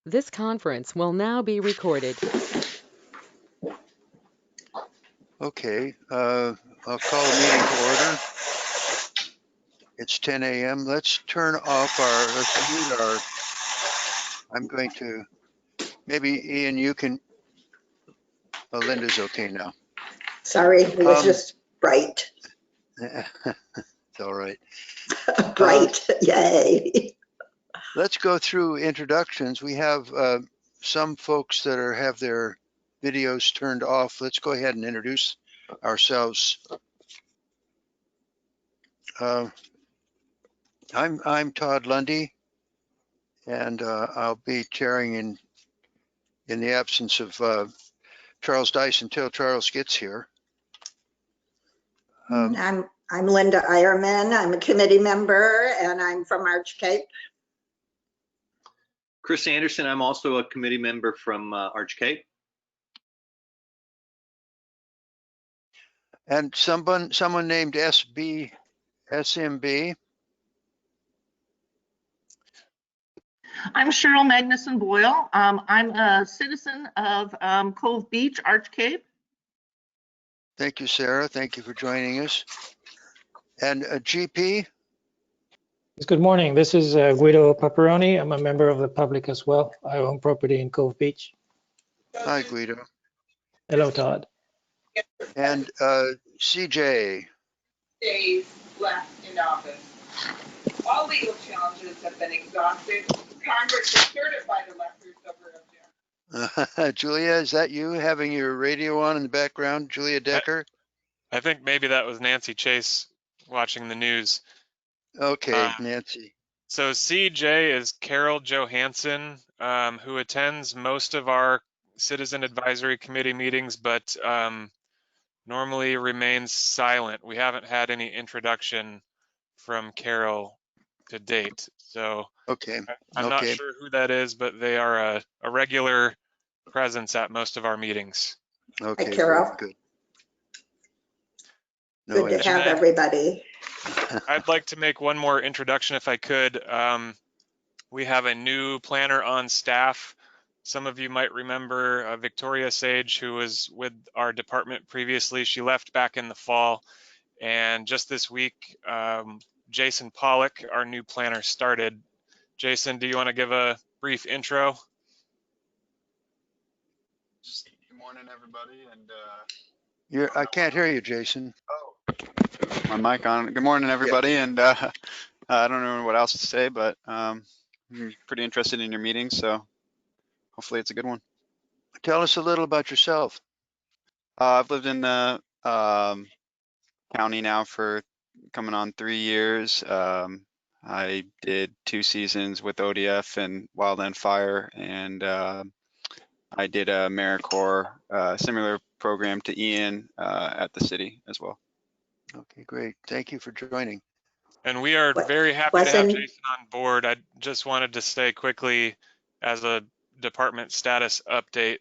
This conference will now be recorded. Okay, I'll call the meeting to order. It's 10 a.m. Let's turn off let's mute I'm going to, maybe Ian, you can, Linda's okay now. Sorry, it was just bright. It's all right. Bright, yay. Let's go through introductions. We have some folks that have their videos turned off. Let's go ahead and introduce ourselves. I'm Todd Lundy, and I'll be chairing in the absence of Charles Dice until Charles gets here. I'm Linda Eierman. I'm a committee member, and I'm from Arch Cape. Chris Anderson. I'm also a committee member from Arch Cape. And someone named SMB. I'm Cheryl Magnuson Boyle. I'm a citizen of Cove Beach, Arch Cape. Thank you, Sarah. Thank you for joining us. And GP. Good morning. This is Guido Paparoni. I'm a member of the public as well. I own property in Cove Beach. Hi, Guido. Hello, Todd. And CJ. Days left in office. All legal challenges have been exhausted. Congress has certified electors over. Julia, is that you having your radio on in the background? Julia Decker? I think maybe that was Nancy Chase watching the news. Okay, Nancy. So CJ is Carol Johansson, who attends most of our Citizen Advisory Committee meetings, but normally remains silent. We haven't had any introduction from Carol to date. So okay. I'm not sure who that is, but they are a regular presence at most of our meetings. Okay, hi, Carol. Good. Good to have everybody. I'd like to make one more introduction if I could. We have a new planner on staff. Some of you might remember Victoria Sage, who was with our department previously. She left back in the fall. And just this week, Jason Pollock, our new planner, started. Jason, do you want to give a brief intro? Good morning, everybody. And I can't hear you, Jason. Oh, my mic on. Good morning, everybody. Yeah. And I don't know what else to say, but I'm pretty interested in your meeting, so hopefully it's a good one. Tell us a little about yourself. I've lived in the county now for coming on 3 years. I did 2 seasons with ODF and Wildland Fire, and I did a AmeriCorps similar program to Ian at the city as well. Okay, great. Thank you for joining. And we are very happy to have Jason on board. I just wanted to say quickly as a department status update.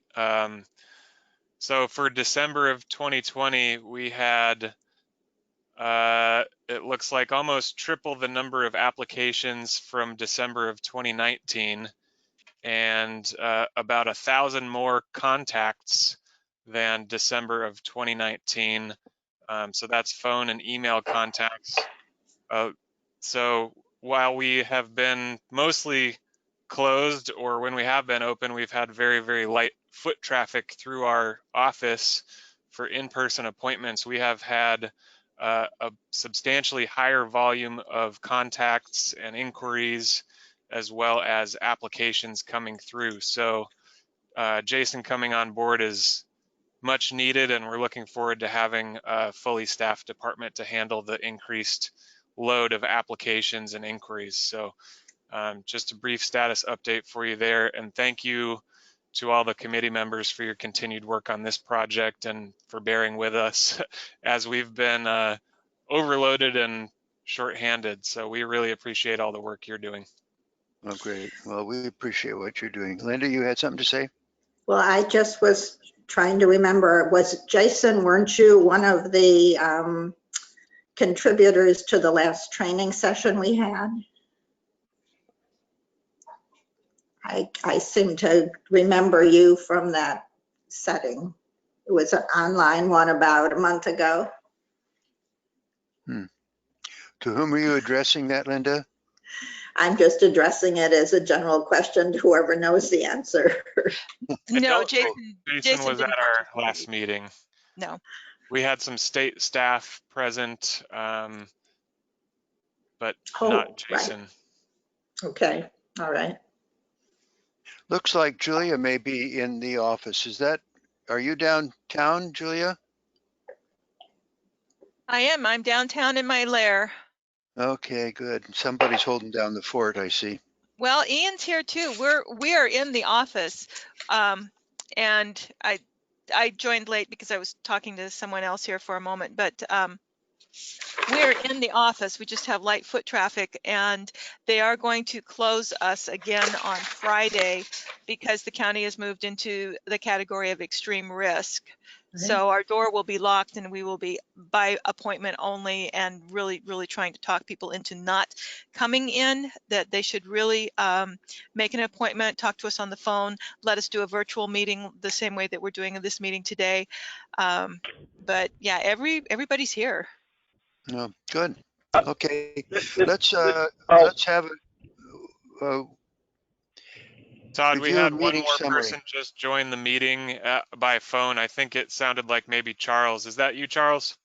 So for December of 2020, we had, it looks like almost triple the number of applications from December of 2019 and about 1,000 more contacts than December of 2019. So that's phone and email contacts. So while we have been mostly closed, or when we have been open, we've had very, very light foot traffic through our office for in-person appointments. We have had a substantially higher volume of contacts and inquiries, as well as applications coming through. So Jason coming on board is much needed, and we're looking forward to having a fully staffed department to handle the increased load of applications and inquiries. So just a brief status update for you there, and thank you to all the committee members for your continued work on this project and for bearing with us as we've been overloaded and shorthanded. So we really appreciate all the work you're doing. Oh, great. Well, we appreciate what you're doing. Linda, you had something to say? Well, I just was trying to remember, was Jason, weren't you one of the contributors to the last training session we had? I seem to remember you from that setting. It was an online one about a month ago. To whom are you addressing that, Linda? I'm just addressing it as a general question to whoever knows the answer. No, don't think Jason Jason was at didn't our participate. last meeting. No. We had some state staff present, but Oh, not right. Jason. Okay, all right. Looks like Julia may be in the office. Are you downtown, Julia? I am. I'm downtown in my lair. Okay, good. Somebody's holding down the fort, I see. Well, Ian's here too. We are in the office. And I joined late because I was talking to someone else here for a moment, but we're in the office. We just have light foot traffic, and they are going to close us again on Friday because the county has moved into the category of extreme risk. So our door will be locked and we will be by appointment only, and really, really trying to talk people into not coming in, that they should really make an appointment, talk to us on the phone, let us do a virtual meeting the same way that we're doing this meeting today. But yeah, everybody's here. No, good. Okay, let's Oh, have a Todd, we review of had one meeting more summary. person just join the meeting by phone. I think it sounded like maybe Charles. Is that you, Charles?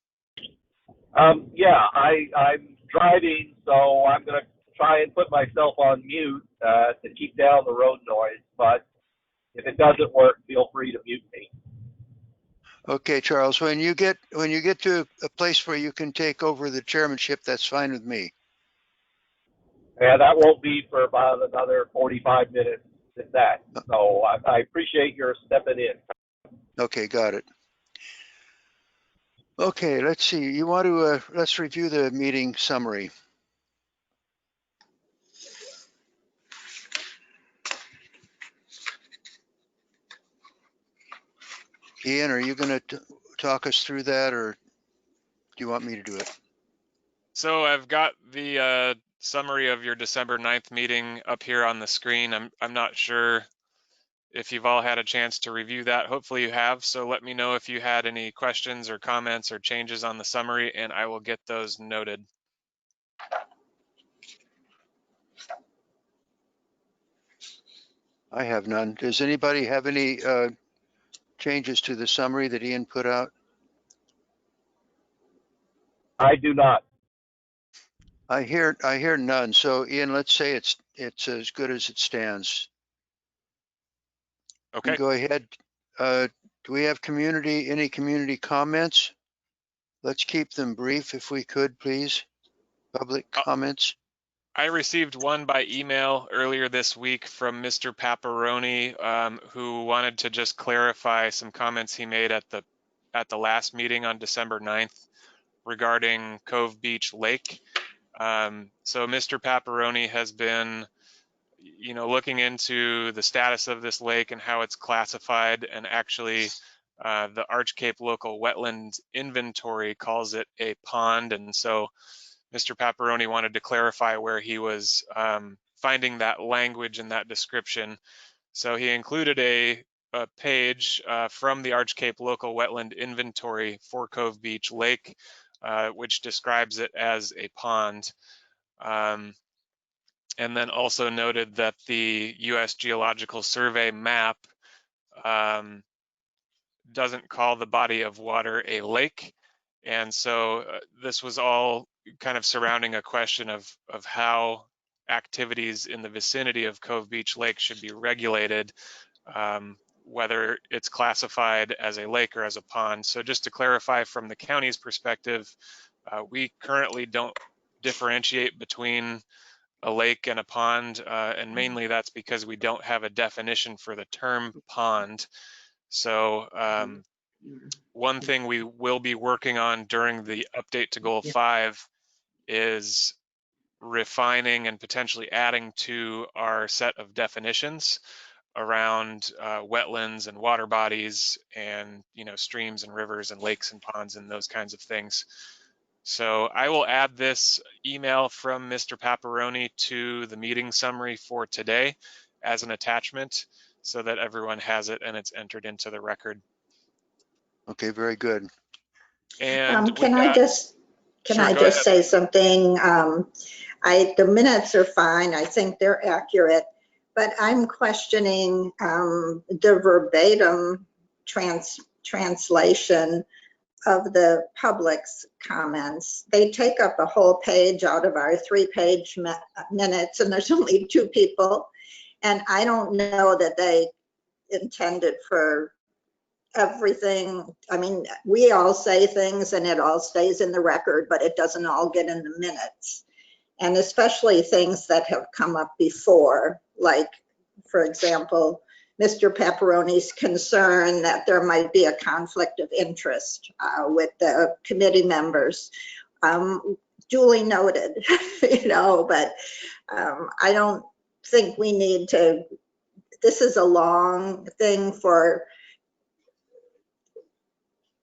yeah, I'm driving, so I'm going to try and put myself on mute to keep down the road noise. But if it doesn't work, feel free to mute me. Okay, Charles, when you get to a place where you can take over the chairmanship, that's fine with me. And that won't be for about another 45 minutes, if that. So I appreciate your stepping in. Okay, got it. Okay, let's see. You want to let's review the meeting summary. Ian, are you going to talk us through that, or do you want me to do it? So I've got the summary of your December 9th meeting up here on the screen. I'm not sure if you've all had a chance to review that. Hopefully you have. So let me know if you had any questions or comments or changes on the summary, and I will get those noted. I have none. Does anybody have any changes to the summary that Ian put out? I do not. I hear none. So Ian, let's say it's as good as it stands. Okay. You go ahead. Do we have any community comments? Let's keep them brief if we could, please. Public comments. I received one by email earlier this week from Mr. Paparoni, who wanted to just clarify some comments he made at the last meeting on December 9th regarding Cove Beach Lake. So Mr. Paparoni has been, looking into the status of this lake and how it's classified, and actually the Arch Cape Local Wetland Inventory calls it a pond, and so Mr. Paparoni wanted to clarify where he was finding that language and that description. So he included a page from the Arch Cape Local Wetland Inventory for Cove Beach Lake, which describes it as a pond. And then also noted that the U.S. Geological Survey map doesn't call the body of water a lake. And so this was all kind of surrounding a question of how activities in the vicinity of Cove Beach Lake should be regulated, whether it's classified as a lake or as a pond. So just to clarify from the county's perspective, we currently don't differentiate between a lake and a pond, and mainly that's because we don't have a definition for the term pond. So one thing we will be working on during the update to Goal 5 is refining and potentially adding to our set of definitions around wetlands and water bodies and streams and rivers and lakes and ponds and those kinds of things. So I will add this email from Mr. Paparoni to the meeting summary for today, as an attachment so that everyone has it and it's entered into the record. Okay, very good. And Can I just say something? The minutes are fine. I think they're accurate, but I'm questioning the verbatim translation of the public's comments. They take up a whole page out of our 3-page minutes, and there's only 2 people. And I don't know that they intended for everything. I mean, we all say things and it all stays in the record, but it doesn't all get in the minutes. And especially things that have come up before, like, for example, Mr. Pepperoni's concern that there might be a conflict of interest with the committee members. Duly noted, you know, but I don't think we need to, this is a long thing for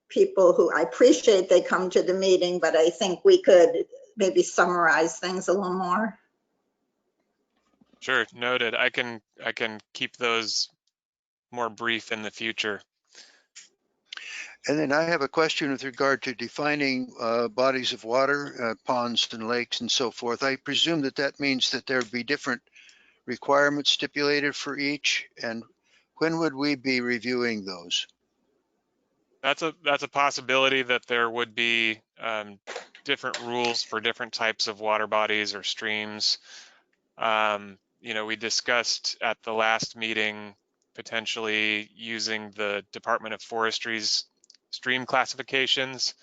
people who, I appreciate they come to the meeting, but I think we could maybe summarize things a little more. Sure, noted. I can keep those more brief in the future. And then I have a question with regard to defining bodies of water, ponds and lakes and so forth. I presume that that means that there would be different requirements stipulated for each, and when would we be reviewing those? That's a possibility that there would be different rules for different types of water bodies or streams. You know, we discussed at the last meeting potentially using the Department of Forestry's stream classifications,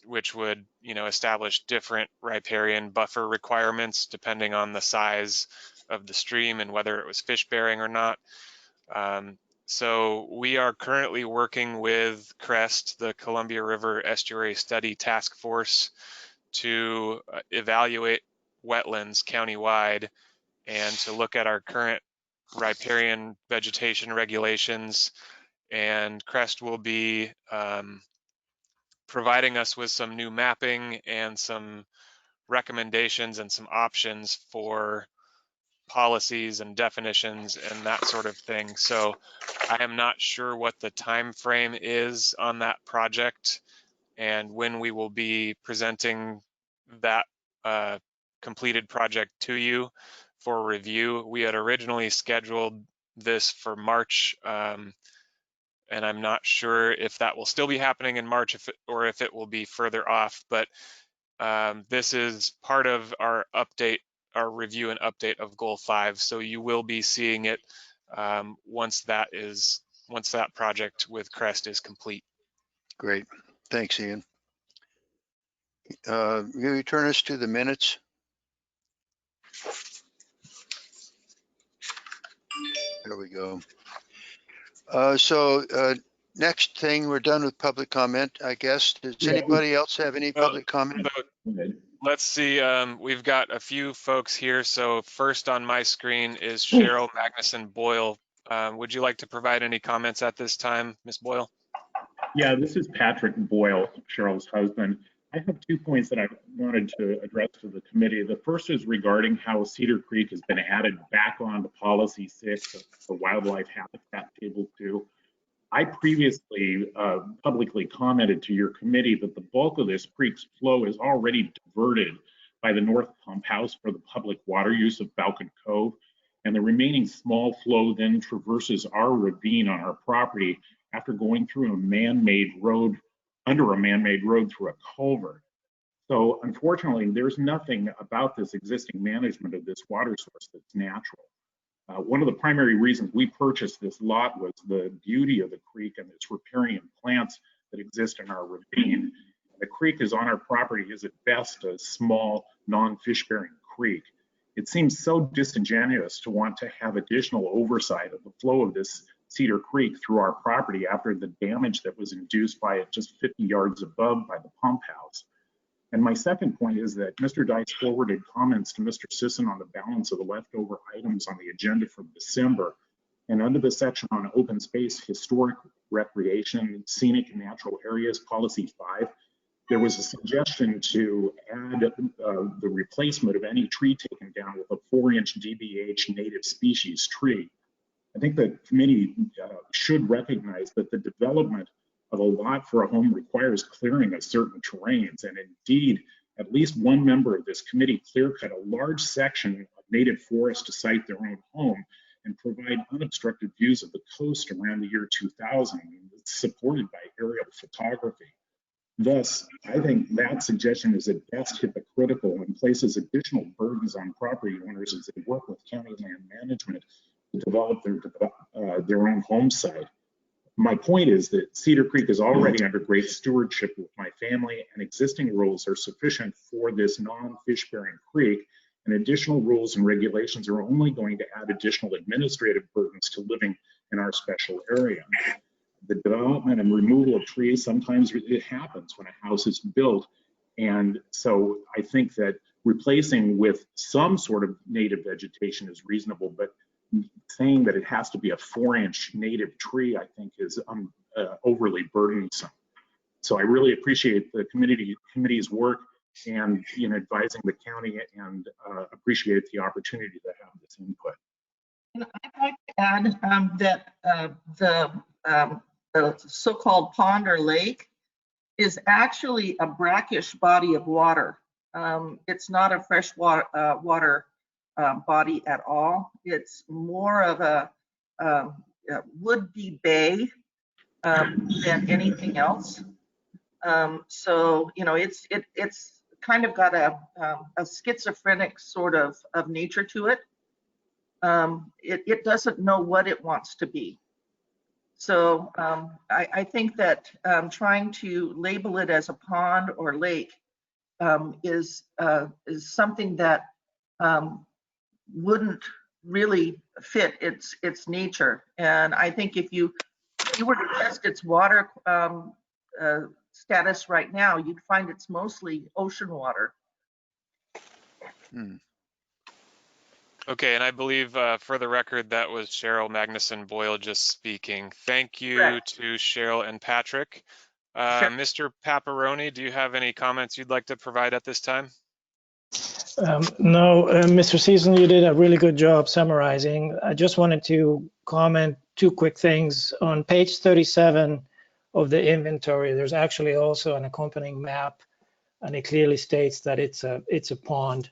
which would, you know, establish different riparian buffer requirements depending on the size of the stream and whether it was fish bearing or not. So we are currently working with CREST, the Columbia River Estuary Study Task Force, to evaluate wetlands countywide and to look at our current riparian vegetation regulations. And CREST will be providing us with some new mapping and some recommendations and some options for policies and definitions and that sort of thing. So I am not sure what the time frame is on that project and when we will be presenting that completed project to you for review. We had originally scheduled this for March, and I'm not sure if that will still be happening in March or if it will be further off, but this is part of our update, our review and update of Goal 5. So you will be seeing it once that project with CREST is complete. Great, thanks, Ian. Will you return us to the minutes? There we go. Next thing, we're done with public comment, I guess. Does anybody else have any public comment? Let's see, we've got a few folks here. So first on my screen is Cheryl Magnuson Boyle. Would you like to provide any comments at this time, Ms. Boyle? Yeah, this is Patrick Boyle, Cheryl's husband. I have 2 points that I wanted to address to the committee. The first is regarding how Cedar Creek has been added back onto Policy 6, the Wildlife Habitat Table 2. I previously publicly commented to your committee that the bulk of this creek's flow is already diverted by the North Pump House for the public water use of Falcon Cove, and the remaining small flow then traverses our ravine on our property after going through a man-made road, under a man-made road through a culvert. So unfortunately, there's nothing about this existing management of this water source that's natural. One of the primary reasons we purchased this lot was the beauty of the creek and its riparian plants that exist in our ravine. The creek is on our property is at best a small, non-fish bearing creek. It seems so disingenuous to want to have additional oversight of the flow of this Cedar Creek through our property after the damage that was induced by it just 50 yards above by the pump house. And my second point is that Mr. Dice forwarded comments to Mr. Sisson on the balance of the leftover items on the agenda from December. And under the section on open space, historic recreation, scenic and natural areas, policy 5, there was a suggestion to add the replacement of any tree taken down with a 4-inch DBH native species tree. I think the committee should recognize that the development of a lot for a home requires clearing of certain terrains. And indeed, at least one member of this committee clear-cut a large section of native forest to site their own home and provide unobstructed views of the coast around the year 2000, supported by aerial photography. Thus, I think that suggestion is at best hypocritical and places additional burdens on property owners as they work with county land management to develop their own home site. My point is that Cedar Creek is already under great stewardship with my family, and existing rules are sufficient for this non-fish bearing creek, and additional rules and regulations are only going to add additional administrative burdens to living in our special area. The development and removal of trees, sometimes it happens when a house is built. And so I think that replacing with some sort of native vegetation is reasonable, but saying that it has to be a 4-inch native tree, I think is overly burdensome. So I really appreciate the committee's work and in advising the county, and appreciate the opportunity to have this input. And I'd like to add that the so-called pond or lake is actually a brackish body of water. It's not a fresh water body at all. It's more of a would-be bay than anything else. So you know, it's kind of got a schizophrenic sort of nature to it. It doesn't know what it wants to be. So I think that trying to label it as a pond or lake is something that wouldn't really fit its nature. And I think if you were to test its water status right now, you'd find it's mostly ocean water. Okay, and I believe for the record, that was Cheryl Magnuson Boyle just speaking. Thank you Correct. to Cheryl and Patrick. Sure. Mr. Paparoni, do you have any comments you'd like to provide at this time? No, Mr. Season, you did a really good job summarizing. I just wanted to comment 2 quick things. On page 37 of the inventory, there's actually also an accompanying map, and it clearly states that it's a pond.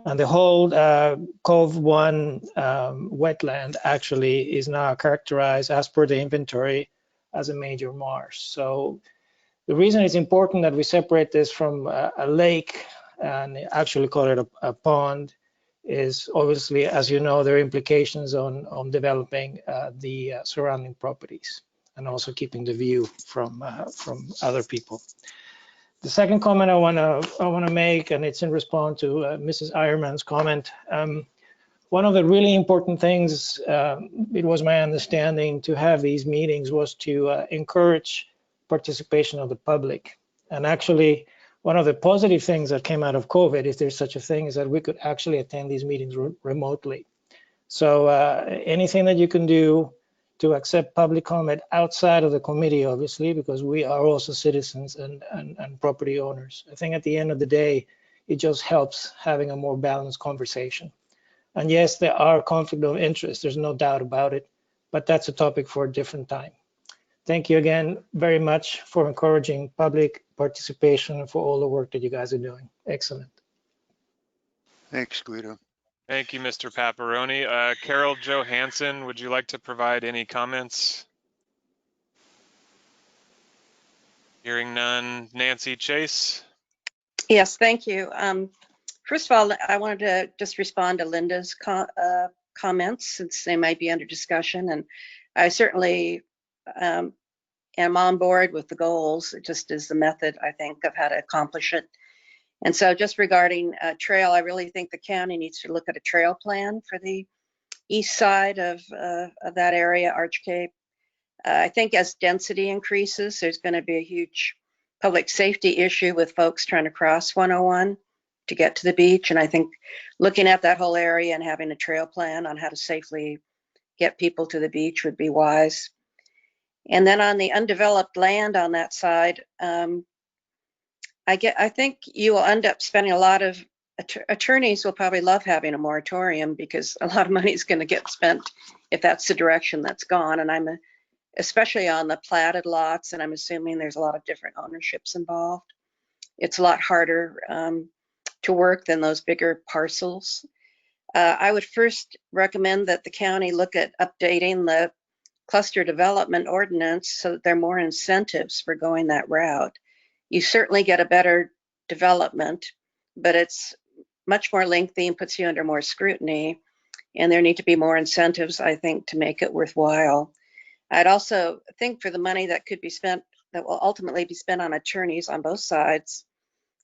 And the whole Cove 1 wetland actually is now characterized, as per the inventory, as a major marsh. So the reason it's important that we separate this from a lake and actually call it a pond is obviously, as you know, there are implications on developing the surrounding properties and also keeping the view from other people. The second comment I want to make, and it's in response to Mrs. Eierman's comment. One of the really important things, it was my understanding to have these meetings, was to encourage participation of the public. And actually, one of the positive things that came out of COVID, if there's such a thing, is that we could actually attend these meetings remotely. So anything that you can do to accept public comment outside of the committee, obviously, because we are also citizens and property owners. I think at the end of the day, it just helps having a more balanced conversation. And yes, there are conflicts of interest, there's no doubt about it, but that's a topic for a different time. Thank you again very much for encouraging public participation and for all the work that you guys are doing. Excellent. Thanks, Guido. Thank you, Mr. Paparoni. Carol Johansson, would you like to provide any comments? Hearing none. Nancy Chase? Yes, thank you. First of all, I wanted to just respond to Linda's comments, since they might be under discussion. And I certainly am on board with the goals. It just is the method, I think, of how to accomplish it. And so just regarding a trail, I really think the county needs to look at a trail plan for the east side of that area, Arch Cape. I think as density increases, there's going to be a huge public safety issue with folks trying to cross 101 to get to the beach. And I think looking at that whole area and having a trail plan on how to safely get people to the beach would be wise. And then on the undeveloped land on that side, I think you will end up spending a lot of, attorneys will probably love having a moratorium because a lot of money is going to get spent if that's the direction that's gone. And especially on the platted lots, and I'm assuming there's a lot of different ownerships involved. It's a lot harder to work than those bigger parcels. I would first recommend that the county look at updating the cluster development ordinance so that there are more incentives for going that route. You certainly get a better development, but it's much more lengthy and puts you under more scrutiny. And there need to be more incentives, I think, to make it worthwhile. I'd also think for the money that could be spent, that will ultimately be spent on attorneys on both sides,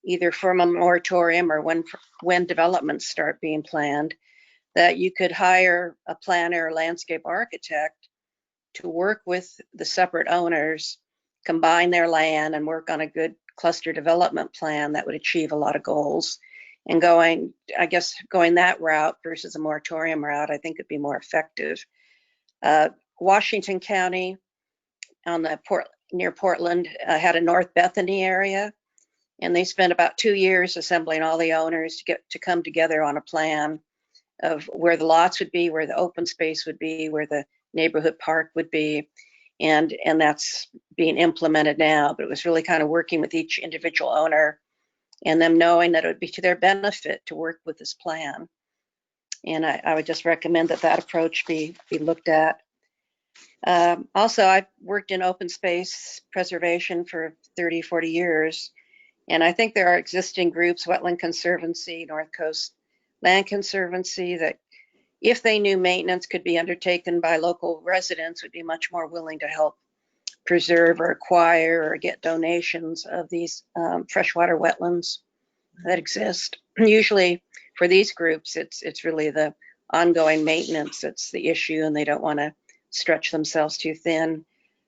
either from a moratorium or when developments start being planned, that you could hire a planner or landscape architect to work with the separate owners, combine their land and work on a good cluster development plan that would achieve a lot of goals. And going that route versus a moratorium route, I think would be more effective. Washington County on the near Portland had a North Bethany area, and they spent about 2 years assembling all the owners to come together on a plan of where the lots would be, where the open space would be, where the neighborhood park would be, and that's being implemented now. But it was really kind of working with each individual owner and them knowing that it would be to their benefit to work with this plan. And I would just recommend that approach be looked at. Also, I've worked in open space preservation for 30, 40 years, and I think there are existing groups, Wetland Conservancy, North Coast Land Conservancy, that if they knew maintenance could be undertaken by local residents, would be much more willing to help preserve or acquire or get donations of these freshwater wetlands that exist. Usually for these groups, it's really the ongoing maintenance that's the issue, and they don't want to stretch themselves too thin.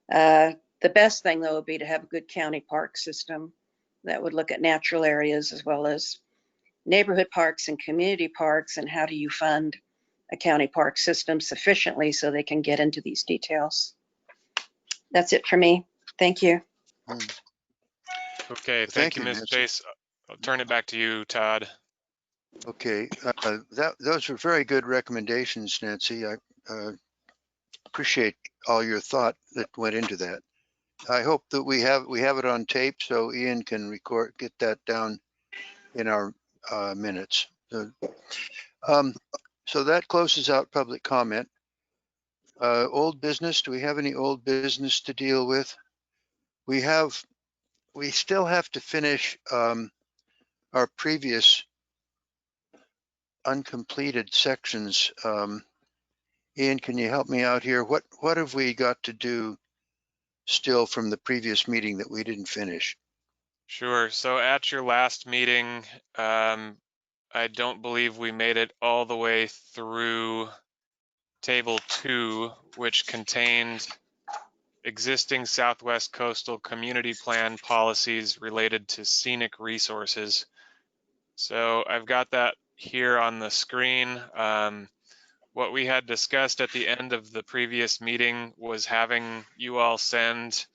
The best thing, though, would be to have a good county park system that would look at natural areas as well as neighborhood parks and community parks, and how do you fund a county park system sufficiently so they can get into these details. That's it for me. Thank you. Okay, thank you, Ms. Chase. I'll turn it back to you, Todd. Okay, those are very good recommendations, Nancy. I appreciate all your thought that went into that. I hope that we have it on tape so Ian can get that down in our minutes. So that closes out public comment. Old business, do we have any old business to deal with? We still have to finish our previous uncompleted sections. Ian, can you help me out here? What have we got to do still from the previous meeting that we didn't finish? Sure. So at your last meeting, I don't believe we made it all the way through Table 2, which contained existing Southwest Coastal Community Plan policies related to scenic resources. So I've got that here on the screen. What we had discussed at the end of the previous meeting was having you all send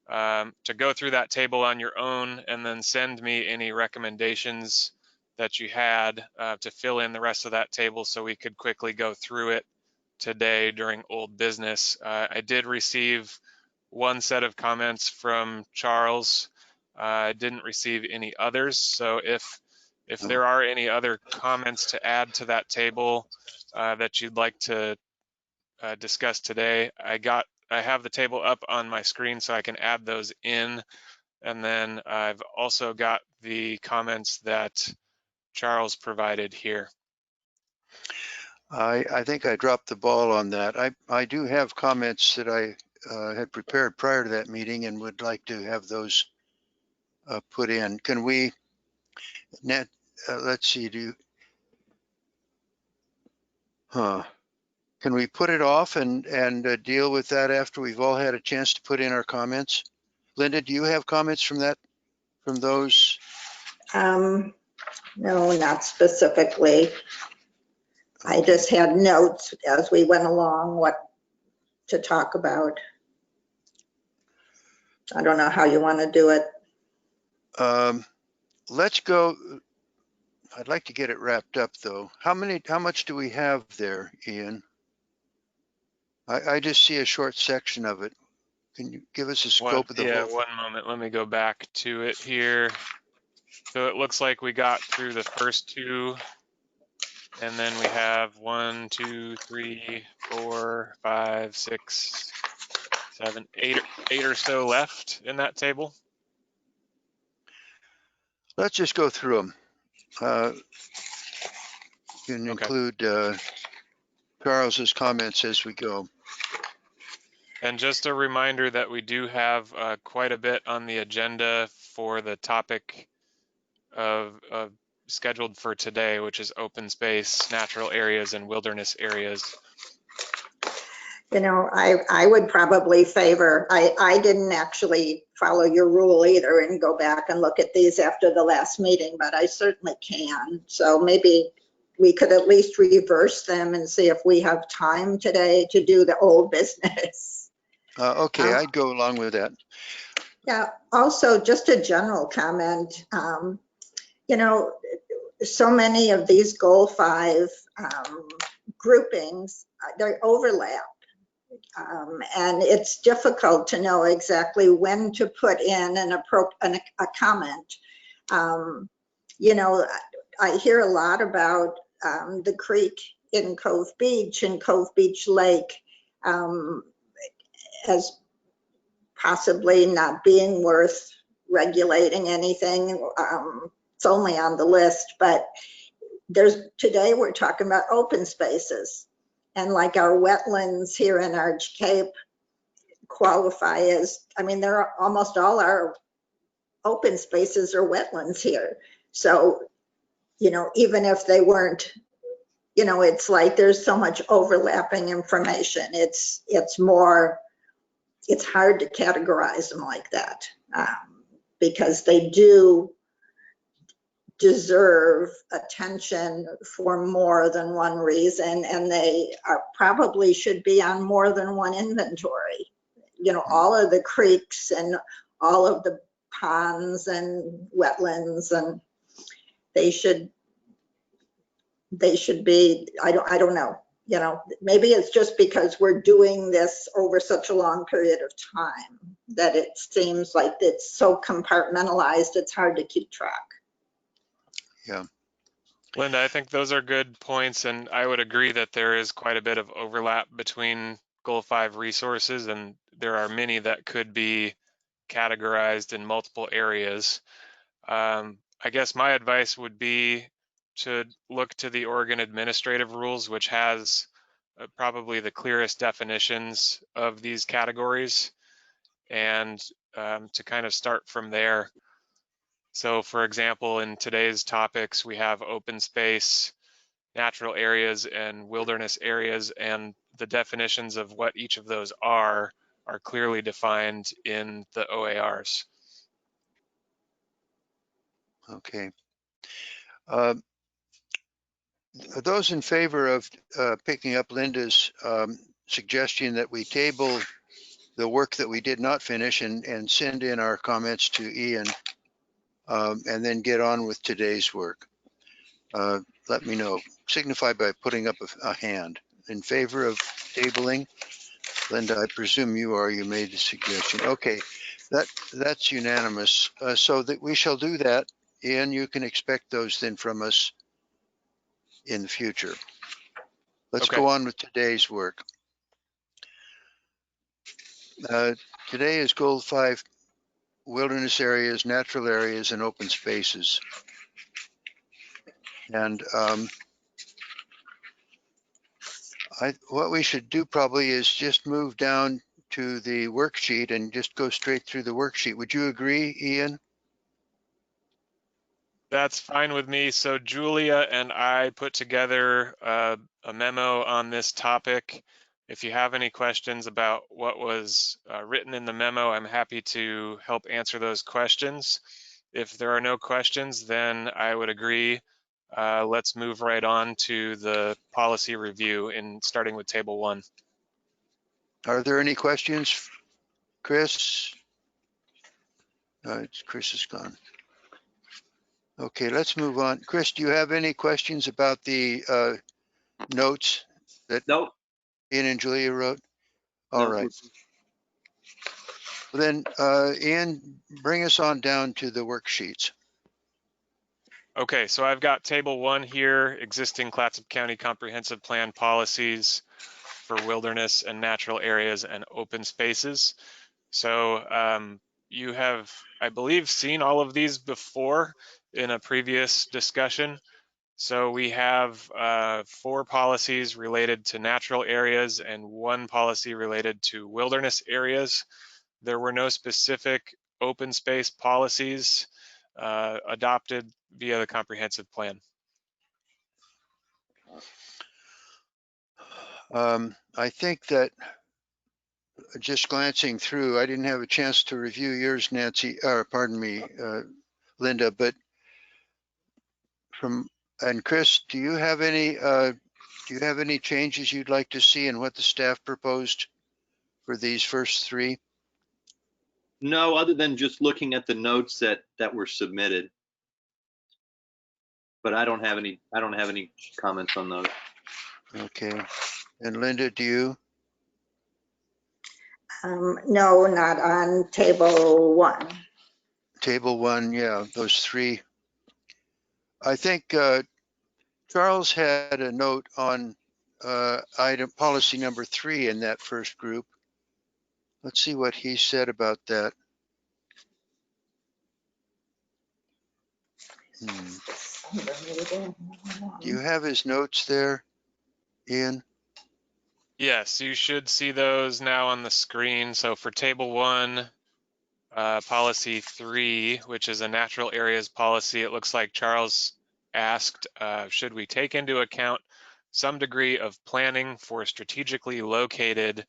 to go through that table on your own and then send me any recommendations that you had to fill in the rest of that table so we could quickly go through it today during old business. I did receive one set of comments from Charles. I didn't receive any others. So if there are any other comments to add to that table that you'd like to discuss today, I have the table up on my screen so I can add those in. And then I've also got the comments that Charles provided here. I think I dropped the ball on that. I do have comments that I had prepared prior to that meeting and would like to have those put in. Can we, let's see, can we put it off and deal with that after we've all had a chance to put in our comments? Linda, do you have comments from those? No, not specifically. I just had notes as we went along what to talk about. I don't know how you want to do it. let's go. I'd like to get it wrapped up though. How much do we have there, Ian? I just see a short section of it. Can you give us a scope of the Yeah, whole? one moment. Let me go back to it here. So it looks like we got through the first two, and then we have 1, 2, 3, 4, 5, 6, 7, 8 or so left in that table. Let's just go through them. You can Okay. include Charles's comments as we go. And just a reminder that we do have quite a bit on the agenda for the topic of scheduled for today, which is open space, natural areas, and wilderness areas. You know, I would probably favor, I didn't actually follow your rule either and go back and look at these after the last meeting, but I certainly can. So maybe we could at least reverse them and see if we have time today to do the old business. Okay, I'd go along with that. Yeah, also just a general comment. You know, so many of these Goal 5 groupings, they overlap. And it's difficult to know exactly when to put in a comment. You know, I hear a lot about the creek in Cove Beach and Cove Beach Lake as possibly not being worth regulating anything. It's only on the list, but today we're talking about open spaces. And like our wetlands here in Arch Cape qualify as, I mean, almost all our open spaces are wetlands here. So, you know, even if they weren't, you know, it's like there's so much overlapping information. It's hard to categorize them like that because they do deserve attention for more than one reason, and they probably should be on more than one inventory. You know, all of the creeks and all of the ponds and wetlands, and they should be, I don't know, you know, maybe it's just because we're doing this over such a long period of time that it seems like it's so compartmentalized, it's hard to keep track. Yeah. Linda, I think those are good points, and I would agree that there is quite a bit of overlap between Goal 5 resources, and there are many that could be categorized in multiple areas. I guess my advice would be to look to the Oregon Administrative Rules, which has probably the clearest definitions of these categories, and to kind of start from there. So for example, in today's topics, we have open space, natural areas, and wilderness areas, and the definitions of what each of those are clearly defined in the OARs. Okay. Those in favor of picking up Linda's suggestion that we table the work that we did not finish and send in our comments to Ian and then get on with today's work, let me know. Signify by putting up a hand. In favor of tabling? Linda, I presume you are. You made the suggestion. Okay, that's unanimous. So that we shall do that. Ian, you can expect those then from us in the future. Let's Okay. go on with today's work. Today is Goal 5, wilderness areas, natural areas, and open spaces. And what we should do probably is just move down to the worksheet and just go straight through the worksheet. Would you agree, Ian? That's fine with me. So Julia and I put together a memo on this topic. If you have any questions about what was written in the memo, I'm happy to help answer those questions. If there are no questions, then I would agree. Let's move right on to the policy review starting with table 1. Are there any questions, Chris? Chris is gone. Okay, let's move on. Chris, do you have any questions about the notes that Nope. Ian and Julia wrote? All No, right. Well, then, Ian, bring us on down to the worksheets. Okay, so I've got table 1 here, existing Clatsop County Comprehensive Plan policies for wilderness and natural areas and open spaces. So you have, I believe, seen all of these before in a previous discussion. So we have 4 policies related to natural areas and 1 policy related to wilderness areas. There were no specific open space policies adopted via the comprehensive plan. I think that just glancing through, I didn't have a chance to review yours, Nancy, or pardon me, Linda, but and Chris, do you have any changes you'd like to see in what the staff proposed for these first 3? no, other than just looking at the notes that were submitted. But I don't have any comments on those. Okay. And Linda, do you? No, not on table 1. Table 1, yeah, those 3. I think Charles had a note on item policy number 3 in that first group. Let's see what he said about that. Do you have his notes there, Ian? Yes, you should see those now on the screen. So for table 1, policy 3, which is a natural areas policy, it looks like Charles asked, should we take into account some degree of planning for strategically located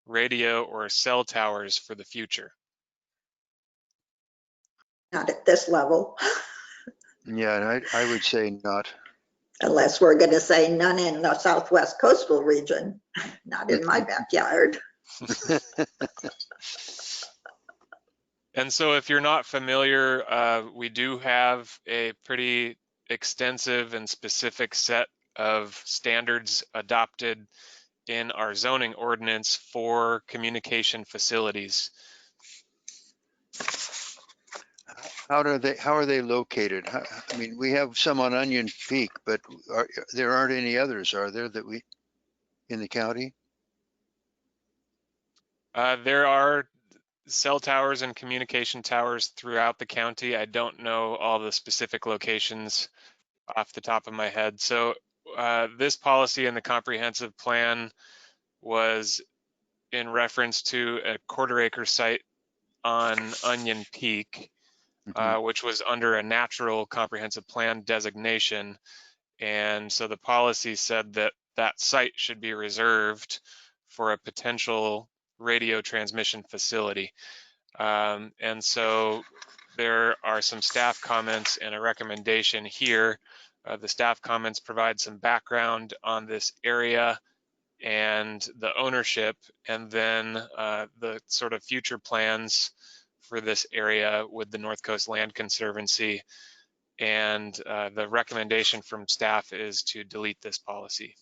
radio or cell towers for the future? Not at this level, Yeah, I would say not. unless we're going to say none in the Southwest Coastal region, not in my backyard. And so if you're not familiar, we do have a pretty extensive and specific set of standards adopted in our zoning ordinance for communication facilities. How are they located? I mean, we have some on Onion Peak, but there aren't any others, are there, that we in the county? There are cell towers and communication towers throughout the county. I don't know all the specific locations off the top of my head. So this policy in the comprehensive plan was in reference to a quarter-acre site on Onion Peak, which was under a natural comprehensive plan designation. And so the policy said that that site should be reserved for a potential radio transmission facility. And so there are some staff comments and a recommendation here. The staff comments provide some background on this area and the ownership, and then the sort of future plans for this area with the North Coast Land Conservancy. And the recommendation from staff is to delete this policy.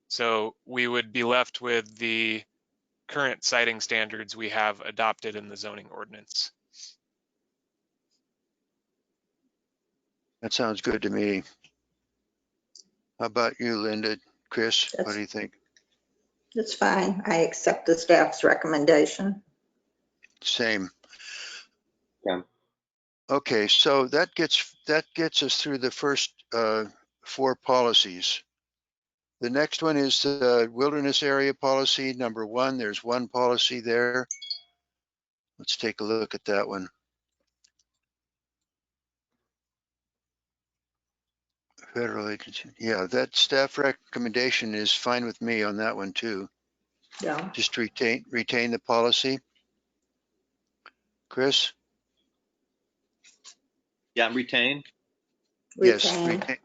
So we would be left with the current siting standards we have adopted in the zoning ordinance. That sounds good to me. How about you, Linda? Chris, what do you think? It's fine. I accept the staff's recommendation. Same. Yeah. Okay, so that gets us through the first 4 policies. The next one is the wilderness area policy, number 1. There's 1 policy there. Let's take a look at that one. Federal agency. Yeah, that staff recommendation is fine with me on that one too. Yeah. Just retain the policy. Chris? Yeah, retain. Yes, retain.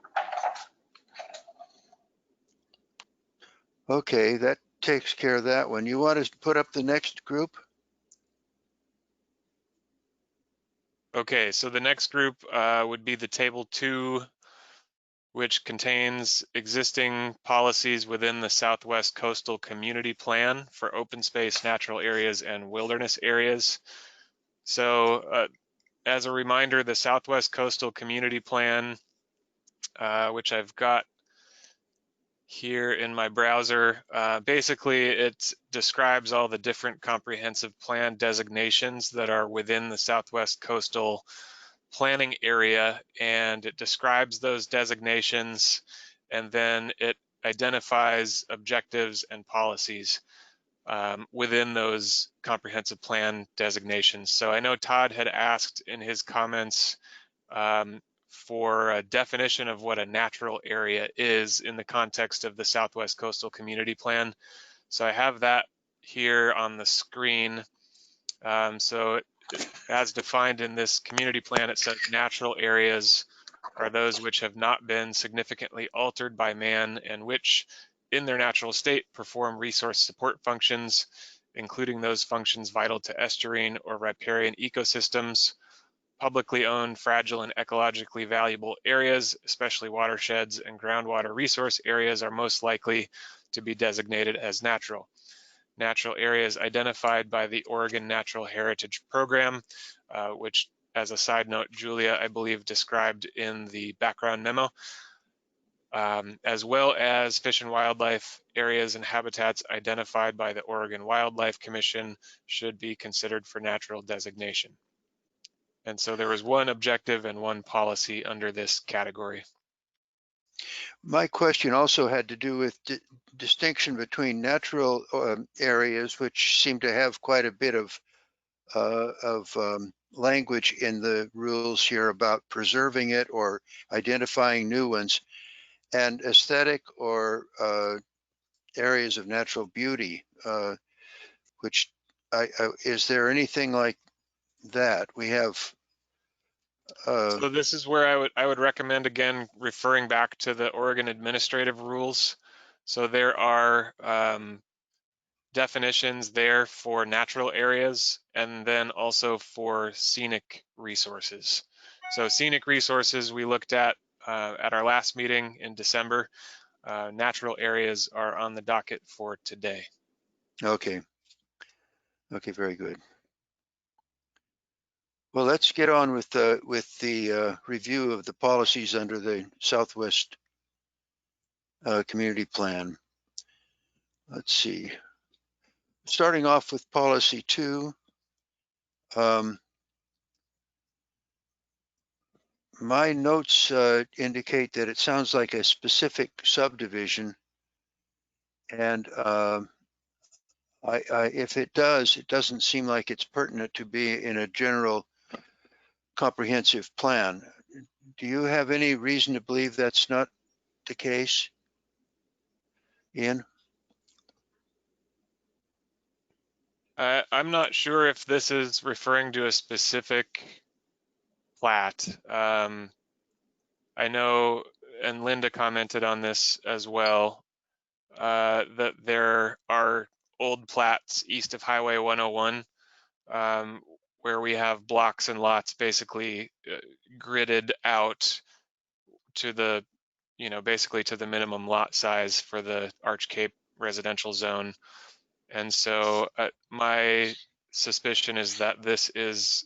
Okay, that takes care of that one. You want to put up the next group? Okay, so the next group would be the table 2, which contains existing policies within the Southwest Coastal Community Plan for open space, natural areas, and wilderness areas. So as a reminder, the Southwest Coastal Community Plan, which I've got here in my browser, basically it describes all the different comprehensive plan designations that are within the Southwest Coastal planning area, and it describes those designations, and then it identifies objectives and policies within those comprehensive plan designations. So I know Todd had asked in his comments for a definition of what a natural area is in the context of the Southwest Coastal Community Plan. So I have that here on the screen. So as defined in this community plan, it says natural areas are those which have not been significantly altered by man and which in their natural state perform resource support functions, including those functions vital to estuarine or riparian ecosystems. Publicly owned, fragile, and ecologically valuable areas, especially watersheds and groundwater resource areas, are most likely to be designated as natural. Natural areas identified by the Oregon Natural Heritage Program, which, as a side note, Julia, I believe, described in the background memo, as well as fish and wildlife areas and habitats identified by the Oregon Wildlife Commission, should be considered for natural designation. And so there was one objective and one policy under this category. My question also had to do with distinction between natural areas, which seem to have quite a bit of language in the rules here about preserving it or identifying new ones, and aesthetic or areas of natural beauty, which is there anything like that? We have. So this is where I would recommend, again, referring back to the Oregon administrative rules. So there are definitions there for natural areas and then also for scenic resources. So scenic resources we looked at our last meeting in December. Natural areas are on the docket for today. Okay. Okay, very good. Well, let's get on with the review of the policies under the Southwest Community Plan. Let's see. Starting off with policy 2. My notes indicate that it sounds like a specific subdivision, and if it does, it doesn't seem like it's pertinent to be in a general comprehensive plan. Do you have any reason to believe that's not the case, Ian? I'm not sure if this is referring to a specific plat. I know, and Linda commented on this as well, that there are old plats east of Highway 101 where we have blocks and lots basically gridded out to the, basically to the minimum lot size for the Arch Cape residential zone. And so my suspicion is that this is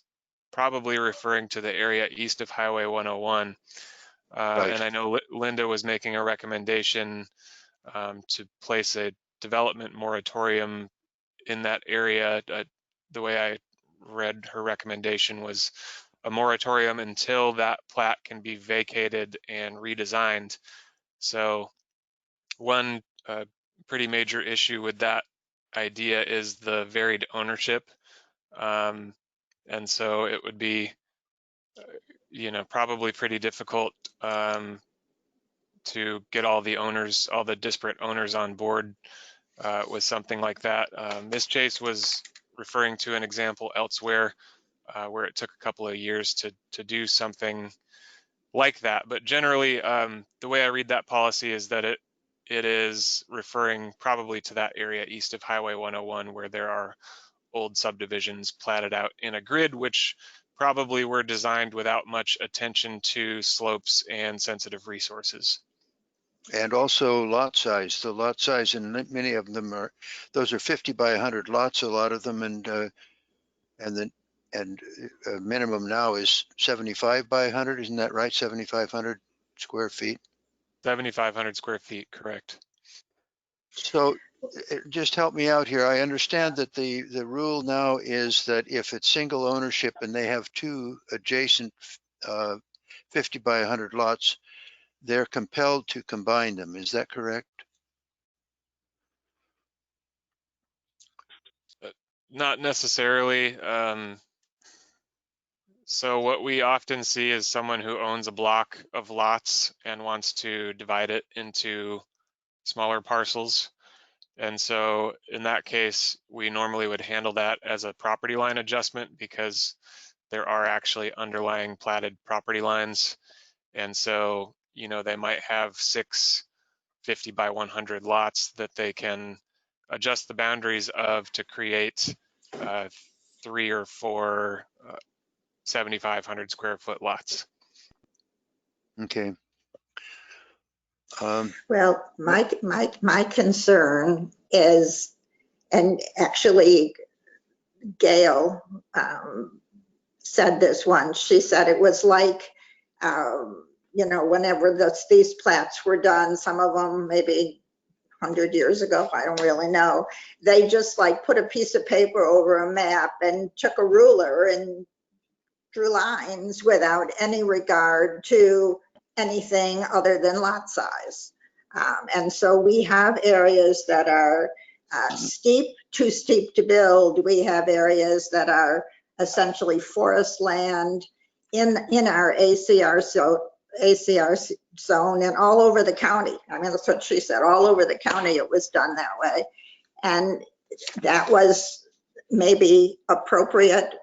probably referring to the area east of Highway 101. Right. And I know Linda was making a recommendation to place a development moratorium in that area. The way I read her recommendation was a moratorium until that plat can be vacated and redesigned. So one pretty major issue with that idea is the varied ownership. And so it would be, probably pretty difficult to get all the owners, all the disparate owners on board with something like that. Ms. Chase was referring to an example elsewhere where it took a couple of years to do something like that. But generally, the way I read that policy is that it is referring probably to that area east of Highway 101 where there are old subdivisions platted out in a grid, which probably were designed without much attention to slopes and sensitive resources. And also lot size. The lot size in many of them are, those are 50 by 100 lots, a lot of them, and minimum now is 75 by 100. Isn't that right? 7,500 square feet. 7,500 square feet, correct. So just help me out here. I understand that the rule now is that if it's single ownership and they have two adjacent 50 by 100 lots, they're compelled to combine them. Is that correct? Not necessarily. So what we often see is someone who owns a block of lots and wants to divide it into smaller parcels. And so in that case, we normally would handle that as a property line adjustment because there are actually underlying platted property lines. And so, you know, they might have 6 50 by 100 lots that they can adjust the boundaries of to create 3 or 4 7,500 square foot lots. Okay. Well, my concern is, and actually Gail said this once. She said it was like, you know, whenever these plats were done, some of them maybe 100 years ago, I don't really know, they just like put a piece of paper over a map and took a ruler and drew lines without any regard to anything other than lot size. And so we have areas that are steep, too steep to build. We have areas that are essentially forest land in our ACR zone and all over the county. I mean, that's what she said, all over the county it was done that way. And that was maybe appropriate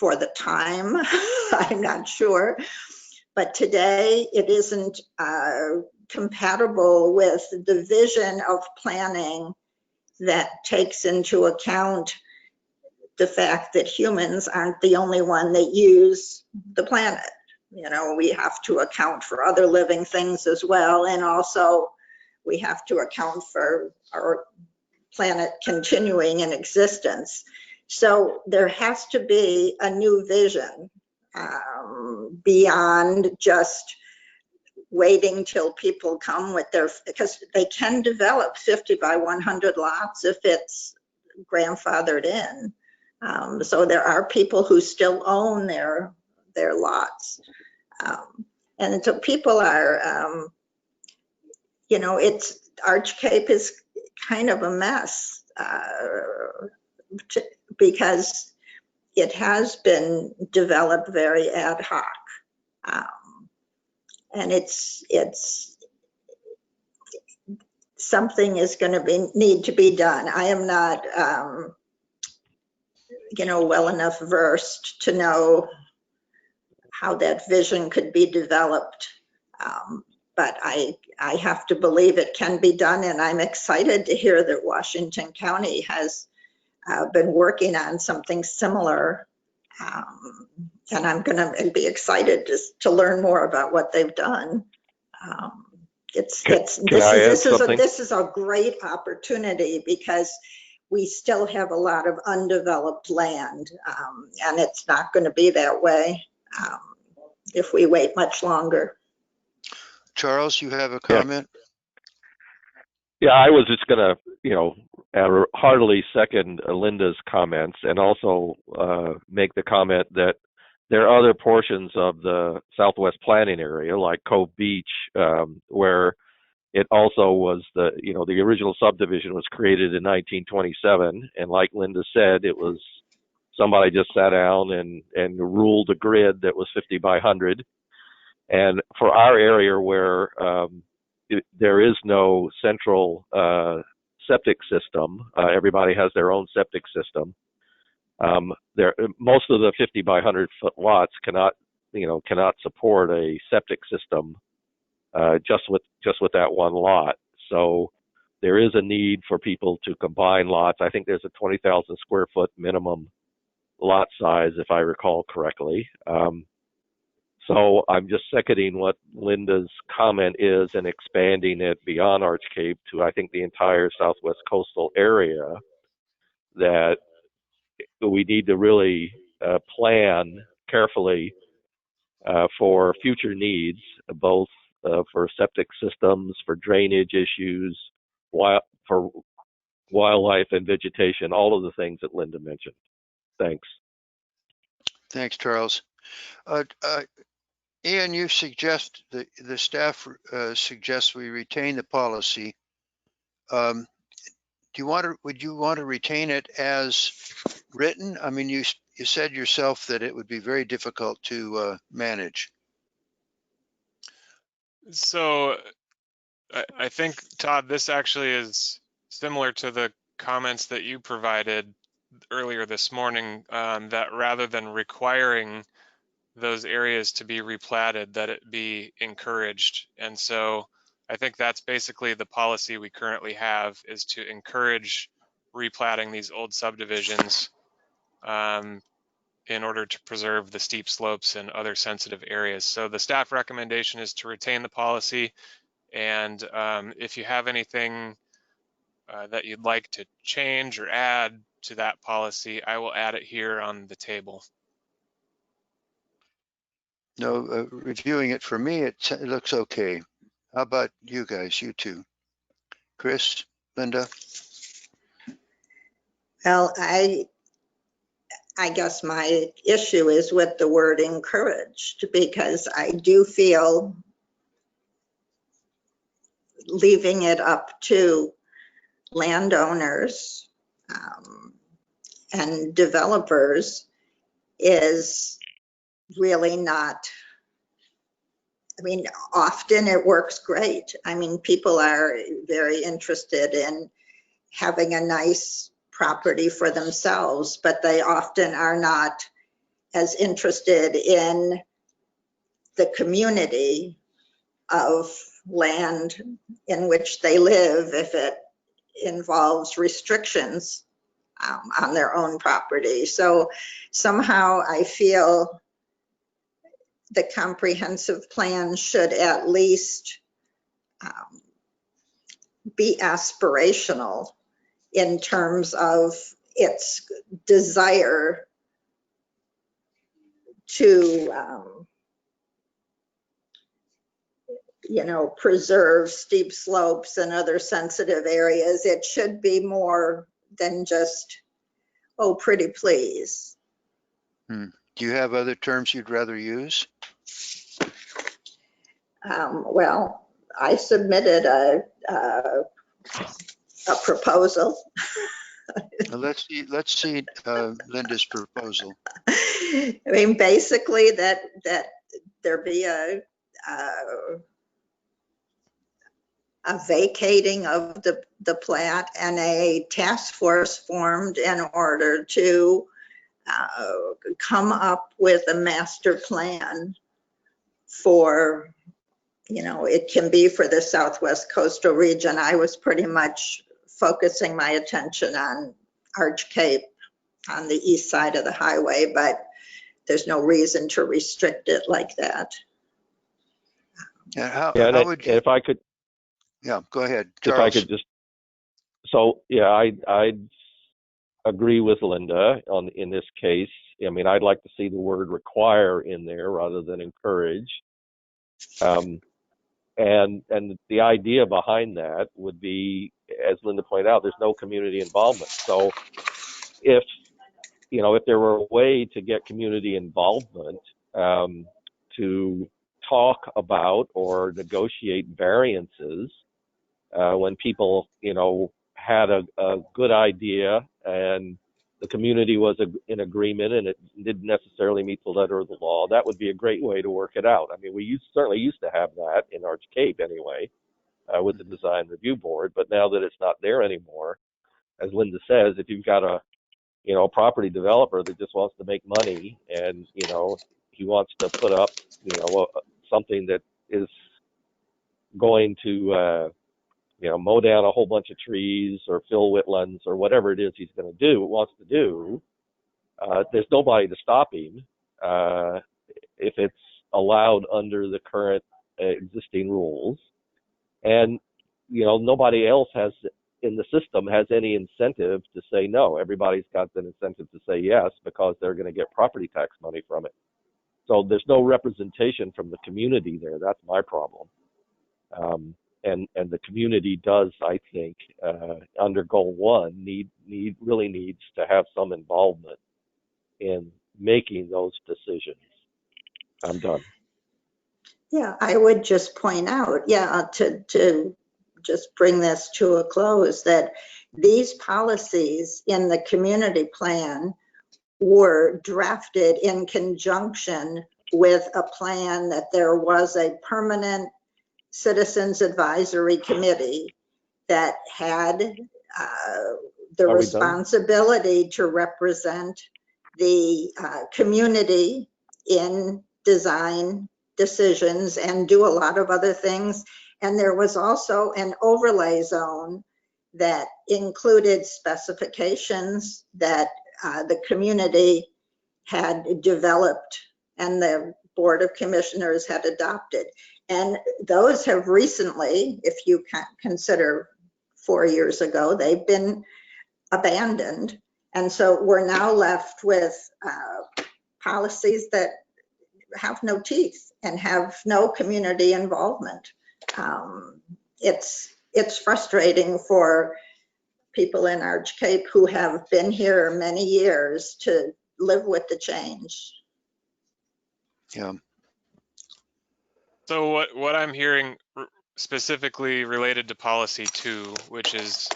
for the time, I'm not sure. But today it isn't compatible with the vision of planning that takes into account the fact that humans aren't the only one that use the planet. You know, we have to account for other living things as well. And also we have to account for our planet continuing in existence. So there has to be a new vision beyond just waiting till people come with their, because they can develop 50 by 100 lots if it's grandfathered in. So there are people who still own their lots. And so people are, you know, Arch Cape is kind of a mess because it has been developed very ad hoc. And it's something is going to need to be done. I am not, you know, well enough versed to know how that vision could be developed. But I have to believe it can be done, and I'm excited to hear that Washington County has been working on something similar. And I'm going to be excited to learn more about what they've done. This is a great opportunity because we still have a lot of undeveloped land, and it's not going to be that way if we wait much longer. Charles, you have a comment? Yeah, I was just going to, you know, heartily second Linda's comments and also make the comment that there are other portions of the Southwest Planning Area, like Cove Beach, where it also was the original subdivision was created in 1927. And like Linda said, it was somebody just sat down and ruled a grid that was 50 by 100. And for our area where there is no central septic system, everybody has their own septic system. Most of the 50 by 100 foot lots cannot support a septic system just with that one lot. So there is a need for people to combine lots. I think there's a 20,000 square foot minimum lot size, if I recall correctly. So I'm just seconding what Linda's comment is and expanding it beyond Arch Cape to, I think, the entire Southwest coastal area, that we need to really plan carefully for future needs, both for septic systems, for drainage issues, for wildlife and vegetation, all of the things that Linda mentioned. Thanks. Thanks, Charles. Ian, you suggest, the staff suggests we retain the policy. Would you want to retain it as written? I mean, you said yourself that it would be very difficult to manage. So I think, Todd, this actually is similar to the comments that you provided earlier this morning, that rather than requiring those areas to be replatted, that it be encouraged. And so I think that's basically the policy we currently have, is to encourage replatting these old subdivisions in order to preserve the steep slopes and other sensitive areas. So the staff recommendation is to retain the policy. And if you have anything that you'd like to change or add to that policy, I will add it here on the table. No, reviewing it for me, it looks okay. How about you guys, you two? Chris, Linda? Well, I guess my issue is with the word encouraged, because I do feel leaving it up to landowners and developers is really not, I mean, often it works great. I mean, people are very interested in having a nice property for themselves, but they often are not as interested in the community of land in which they live if it involves restrictions on their own property. So somehow I feel the comprehensive plan should at least be aspirational in terms of its desire to preserve steep slopes and other sensitive areas. It should be more than just, oh, pretty please. Do you have other terms you'd rather use? Well, I submitted a proposal. Let's see Linda's proposal. I mean, basically that there be a vacating of the plat and a task force formed in order to come up with a master plan for, it can be for the Southwest coastal region. I was pretty much focusing my attention on Arch Cape on the east side of the highway, but there's no reason to restrict it like that. Yeah, how would you, if I could, yeah, go ahead, Charles. If I could just, so yeah, I'd agree with Linda in this case. I mean, I'd like to see the word require in there rather than encourage. And the idea behind that would be, as Linda pointed out, there's no community involvement. So if there were a way to get community involvement to talk about or negotiate variances when people, had a good idea and the community was in agreement and it didn't necessarily meet the letter of the law, that would be a great way to work it out. I mean, we certainly used to have that in Arch Cape anyway, with the design review board, but now that it's not there anymore, as Linda says, if you've got a property developer that just wants to make money and, he wants to put up, something that is going to mow down a whole bunch of trees or fill wetlands or whatever it is he's going to do, wants to do, there's nobody to stop him if it's allowed under the current existing rules. And, nobody else in the system has any incentive to say no. Everybody's got an incentive to say yes because they're going to get property tax money from it. So there's no representation from the community there. That's my problem. And the community does, I think, under Goal 1, really needs to have some involvement in making those decisions. I'm done. Yeah, I would just point out, to just bring this to a close, that these policies in the community plan were drafted in conjunction with a plan that there was a permanent Citizens Advisory Committee that had the responsibility to represent the community in design decisions and do a lot of other things. And there was also an overlay zone that included specifications that the community had developed and the Board of Commissioners had adopted. And those have recently, if you consider 4 years ago, they've been abandoned. And so we're now left with policies that have no teeth and have no community involvement. It's frustrating for people in Arch Cape who have been here many years to live with the change. Yeah. So what I'm hearing specifically related to policy 2, which is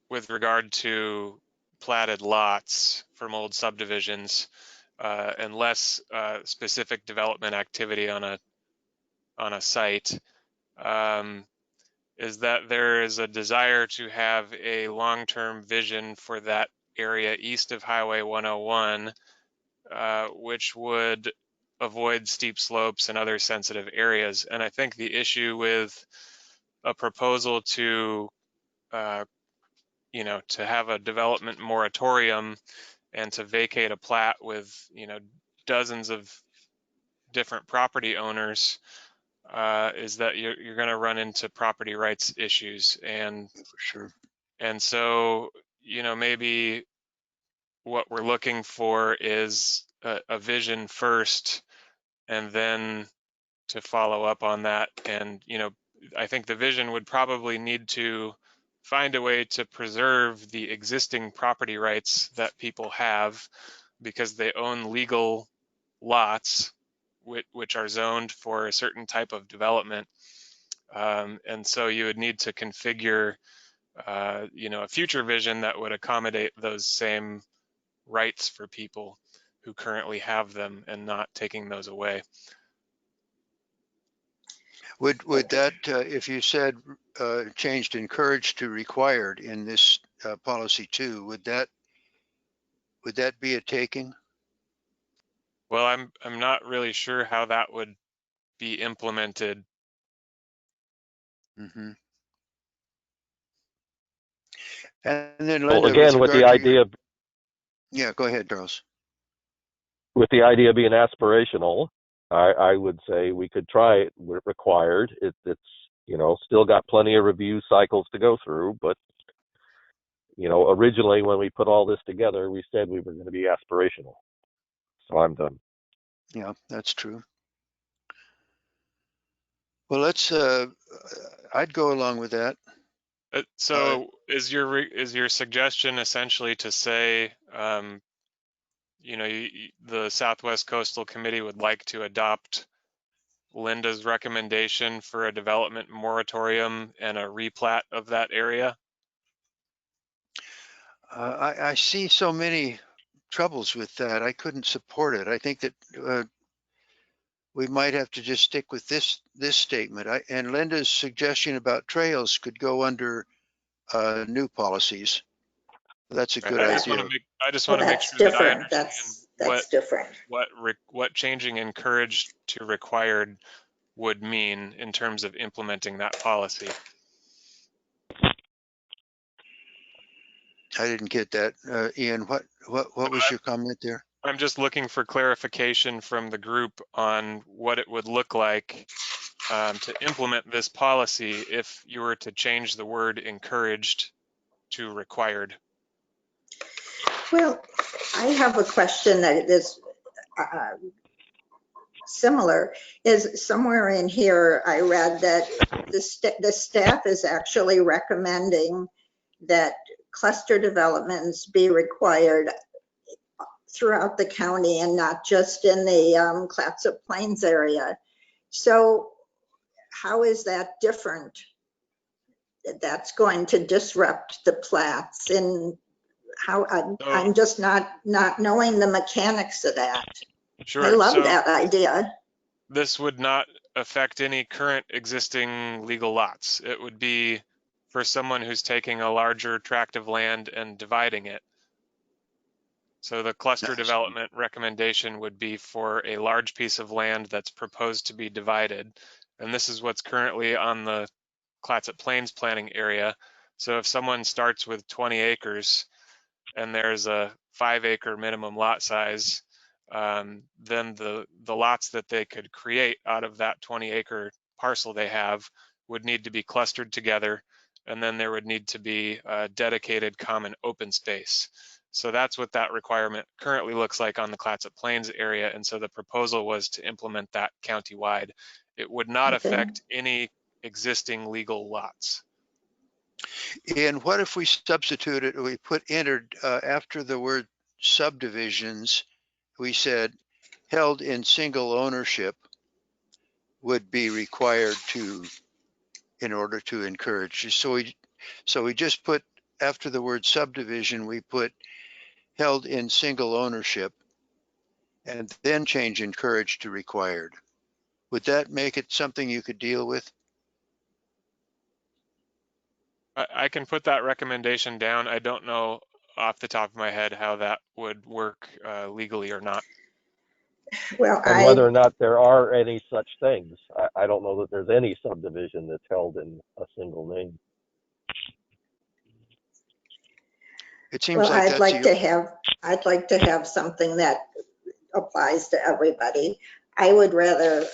with regard to platted lots from old subdivisions, and less specific development activity on a site, is that there is a desire to have a long-term vision for that area east of Highway 101, which would avoid steep slopes and other sensitive areas. And I think the issue with a proposal to to have a development moratorium and to vacate a plat with dozens of different property owners is that you're going to run into property rights issues. And for sure. And so maybe what we're looking for is a vision first, and then to follow up on that. And I think the vision would probably need to find a way to preserve the existing property rights that people have because they own legal lots which are zoned for a certain type of development. And so you would need to configure a future vision that would accommodate those same rights for people who currently have them and not taking those away. Would that, if you said changed encouraged to required in this policy 2, would that be a taking? Well, I'm not really sure how that would be implemented. Mm-hmm. And then Well, Linda, again, with the idea of yeah, go ahead, Charles. With the idea being aspirational, I would say we could try it required. It's still got plenty of review cycles to go through, but originally when we put all this together, we said we were going to be aspirational. So I'm done. Yeah, that's true. Well, I'd go along with that. So is your suggestion essentially to say, the Southwest Coastal Committee would like to adopt Linda's recommendation for a development moratorium and a replat of that area? I see so many troubles with that. I couldn't support it. I think that we might have to just stick with this statement. And Linda's suggestion about trails could go under new policies. That's a good idea. I just want to make sure that I understand that's different. What changing encouraged to required would mean in terms of implementing that policy. I didn't get that. Ian, what was your comment there? I'm just looking for clarification from the group on what it would look like to implement this policy if you were to change the word encouraged to required. Well, I have a question that is similar. Is somewhere in here I read that the staff is actually recommending that cluster developments be required throughout the county and not just in the Clatsop Plains area. So how is that different? That's going to disrupt the plats, and how I'm just not knowing the mechanics of that. Sure. I love that idea. This would not affect any current existing legal lots. It would be for someone who's taking a larger tract of land and dividing it. So the cluster development recommendation would be for a large piece of land that's proposed to be divided. And this is what's currently on the Clatsop Plains planning area. So if someone starts with 20 acres and there's a 5-acre minimum lot size, then the lots that they could create out of that 20-acre parcel they have would need to be clustered together, and then there would need to be a dedicated common open space. So that's what that requirement currently looks like on the Clatsop Plains area, and so the proposal was to implement that countywide. It would not affect any existing legal lots. And what if we substituted, we put entered after the word subdivisions, we said held in single ownership would be required in order to encourage. So we just put after the word subdivision, we put held in single ownership and then change encourage to required. Would that make it something you could deal with? I can put that recommendation down. I don't know off the top of my head how that would work legally or not. Well, and whether or not there are any such things. I don't know that there's any subdivision that's held in a single name. It seems well, like I'd like to have something that applies to everybody. I would rather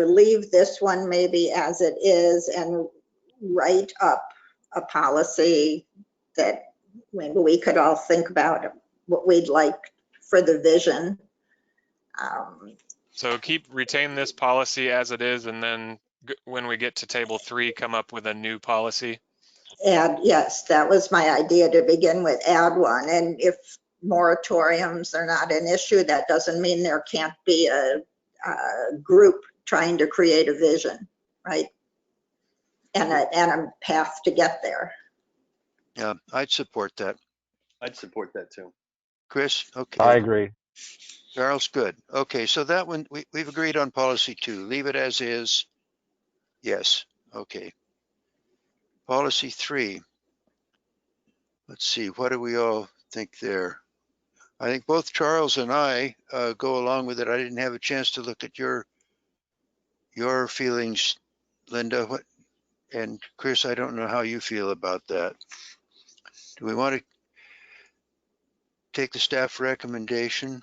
leave this one maybe as it is and write up a policy that maybe we could all think about what we'd like for the vision. So retain this policy as it is, and then when we get to table 3, come up with a new policy. Yes, that was my idea to begin with, add one. And if moratoriums are not an issue, that doesn't mean there can't be a group trying to create a vision, right? And a path to get there. Yeah, I'd support that. I'd support that too. Chris, okay. I agree. Charles, good. Okay, so that one, we've agreed on policy 2. Leave it as is. Yes, okay. Policy 3. Let's see, what do we all think there? I think both Charles and I go along with it. I didn't have a chance to look at your feelings, Linda. And Chris, I don't know how you feel about that. Do we want to take the staff recommendation?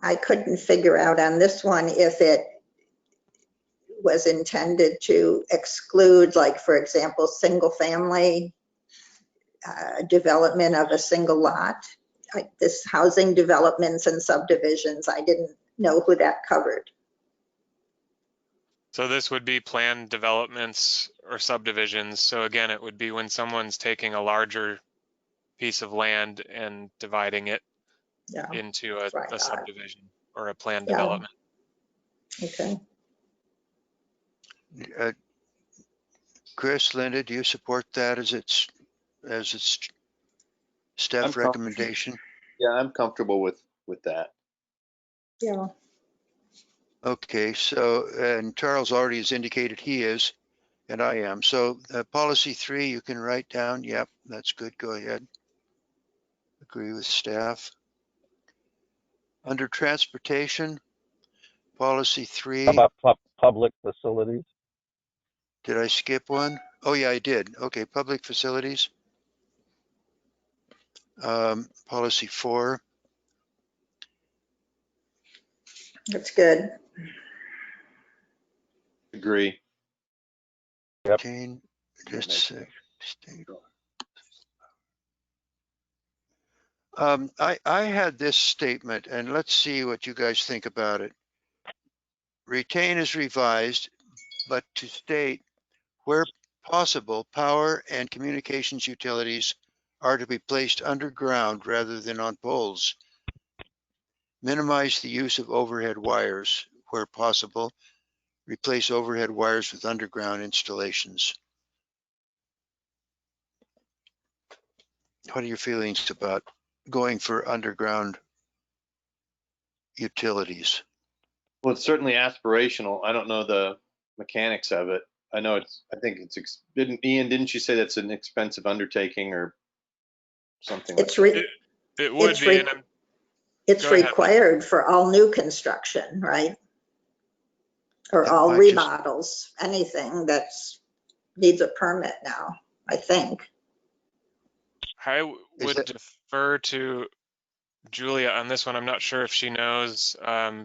I couldn't figure out on this one if it was intended to exclude, like, for example, single family development of a single lot. This housing developments and subdivisions, I didn't know who that covered. So this would be planned developments or subdivisions. So again, it would be when someone's taking a larger piece of land and dividing it into a subdivision or a planned development. Okay. Chris, Linda, do you support that as its staff recommendation? Yeah, I'm comfortable with that. Yeah. Okay, so, and Charles already has indicated he is, and I am. So policy 3, you can write down. Yep, that's good. Go ahead. Agree with staff. Under transportation, Policy How 3, about public facilities? did I skip one? Oh yeah, I did. Okay, public facilities. Policy 4, That's good. Agree. Yep. Jane, just a sec. State. I had this statement, and let's see what you guys think about it. Retain is revised, but to state where possible, power and communications utilities are to be placed underground rather than on poles. Minimize the use of overhead wires where possible. Replace overhead wires with underground installations. What are your feelings about going for underground utilities? Well, it's certainly aspirational. I don't know the mechanics of it. I know I think Ian, didn't you say that's an expensive undertaking or something like It's that? It would it's be, and it's go ahead. required for all new construction, right? Or That all might just- remodels, anything that's needs a permit now, I think. I Is would that- defer to Julia on this one. I'm not sure if she knows.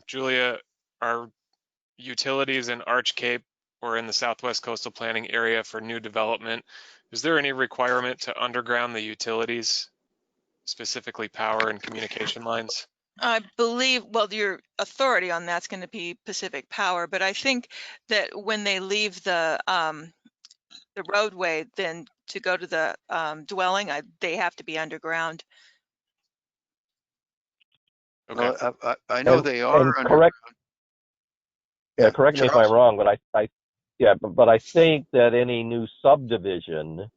Julia, are utilities in Arch Cape or in the Southwest Coastal Planning area for new development, is there any requirement to underground the utilities, specifically power and communication lines? I believe, well, your authority on that's going to be Pacific Power, but I think that when they leave the roadway, then to go to the dwelling, they have to be underground. Okay. Well, I know they are And under. correct, yeah, correct me if Charles? I'm wrong, but but I think that any new subdivision,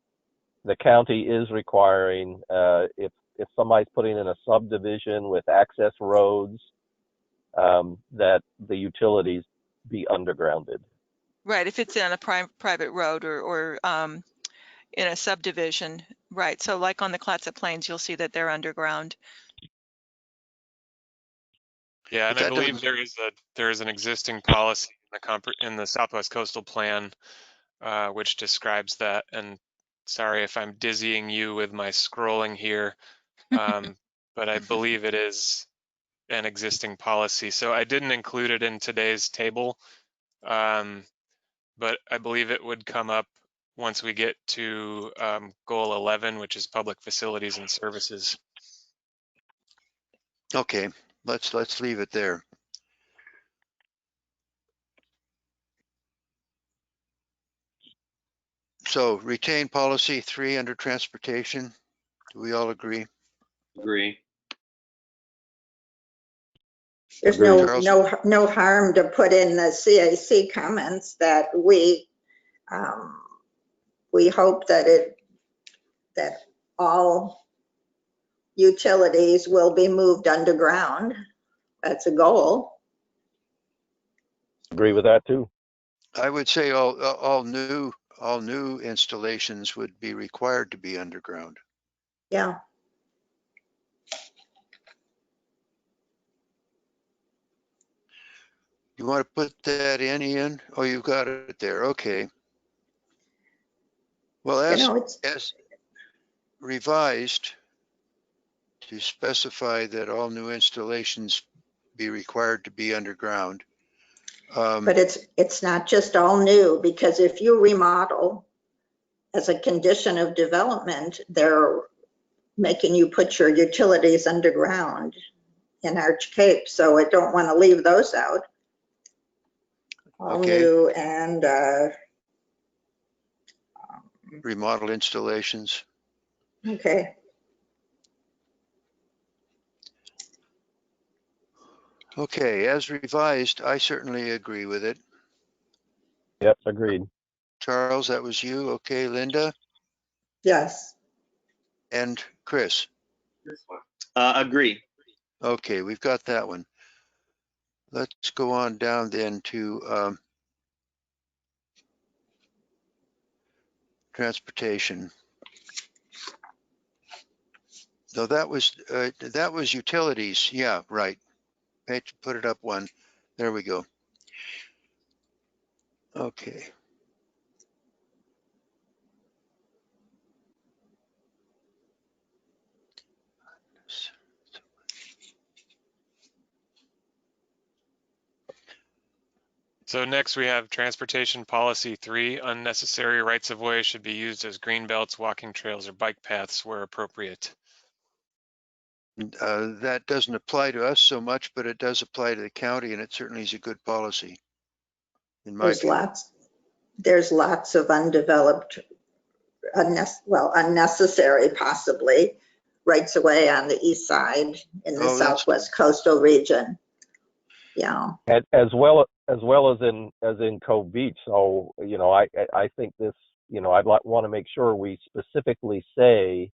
the county is requiring, if somebody's putting in a subdivision with access roads, that the utilities be undergrounded. Right, if it's on a private road or in a subdivision, right? So like on the Clatsop Plains, you'll see that they're underground. Yeah, and But I that believe doesn't- there is an existing policy in the Southwest Coastal Plan, which describes that. And sorry if I'm dizzying you with my scrolling here, but I believe it is an existing policy. So I didn't include it in today's table, but I believe it would come up once we get to goal 11, which is public facilities and services. Okay, let's leave it there. So retain policy 3 under transportation. Do we all agree? Agree. There's Agreed. no harm to put in the CAC comments that we hope that all utilities will be moved underground. That's a goal. Agree with that too. I would say all new installations would be required to be underground. Yeah. You want to put that in, Ian? Oh, you've got it there. Okay. Well, as revised to specify that all new installations be required to be underground. But it's not just all new, because if you remodel as a condition of development, they're making you put your utilities underground in Arch Cape. So I don't want to leave those out. All Okay. new and Remodel installations. okay. Okay, as revised, I certainly agree with it. Yep, agreed. Charles, that was you. Okay, Linda Yes. and Chris. Agree. Okay, we've got that one. Let's go on down then to transportation. No, that was utilities. Yeah, right. Put it up one. There we go. Okay. So next we have Transportation Policy 3, unnecessary rights of way should be used as green belts, walking trails, or bike paths where appropriate. That doesn't apply to us so much, but it does apply to the county, and it certainly is a good policy, in my view. There's lots of undeveloped, unnecessary possibly, rights of way on the east side in the southwest coastal region. Yeah. And as well as in Cove Beach. So, you know, I think this, you know, I'd want to make sure we specifically say,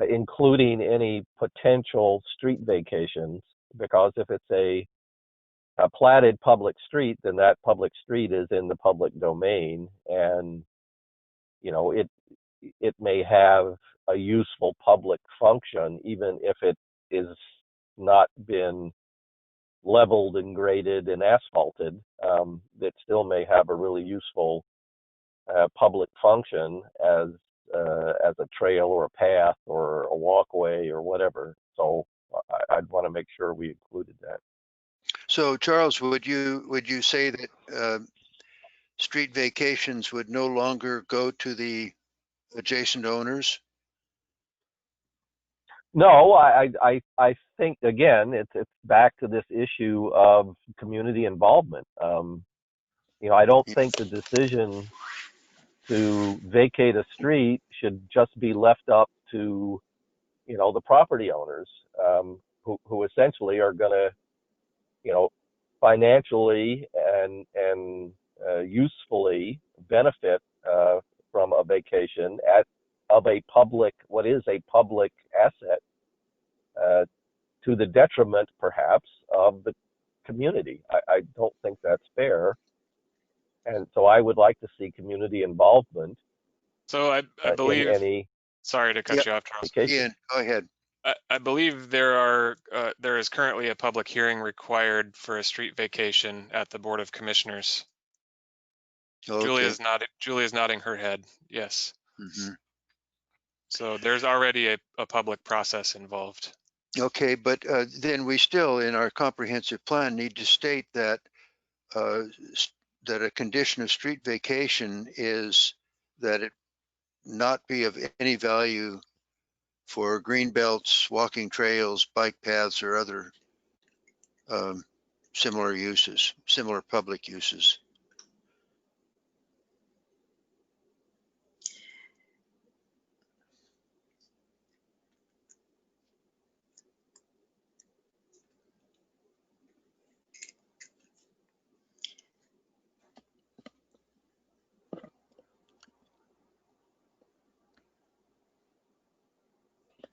including any potential street vacations, because if it's a platted public street, then that public street is in the public domain, and you know, it may have a useful public function, even if it is not been leveled and graded and asphalted. It still may have a really useful public function as a trail or a path or a walkway or whatever. So I'd want to make sure we included that. So Charles, would you say that street vacations would no longer go to the adjacent owners? No, I think again it's back to this issue of community involvement. You know, I don't think the decision to vacate a street should just be left up to, you know, the property owners, who essentially are going to, you know, financially and usefully benefit from a vacation of a public, what is a public asset, to the detriment perhaps of the community. I don't think that's fair, and so I would like to see community involvement. So I believe, in any, sorry to cut you off, Charles. Ian, go ahead. I believe there is currently a public hearing required for a street vacation at the Board of Commissioners. Okay. Julia's nodding her head. Yes. Mm-hmm. So there's already a public process involved. Okay, but then we still, in our comprehensive plan, need to state that that a condition of street vacation is that it not be of any value for green belts, walking trails, bike paths, or other similar uses, similar public uses.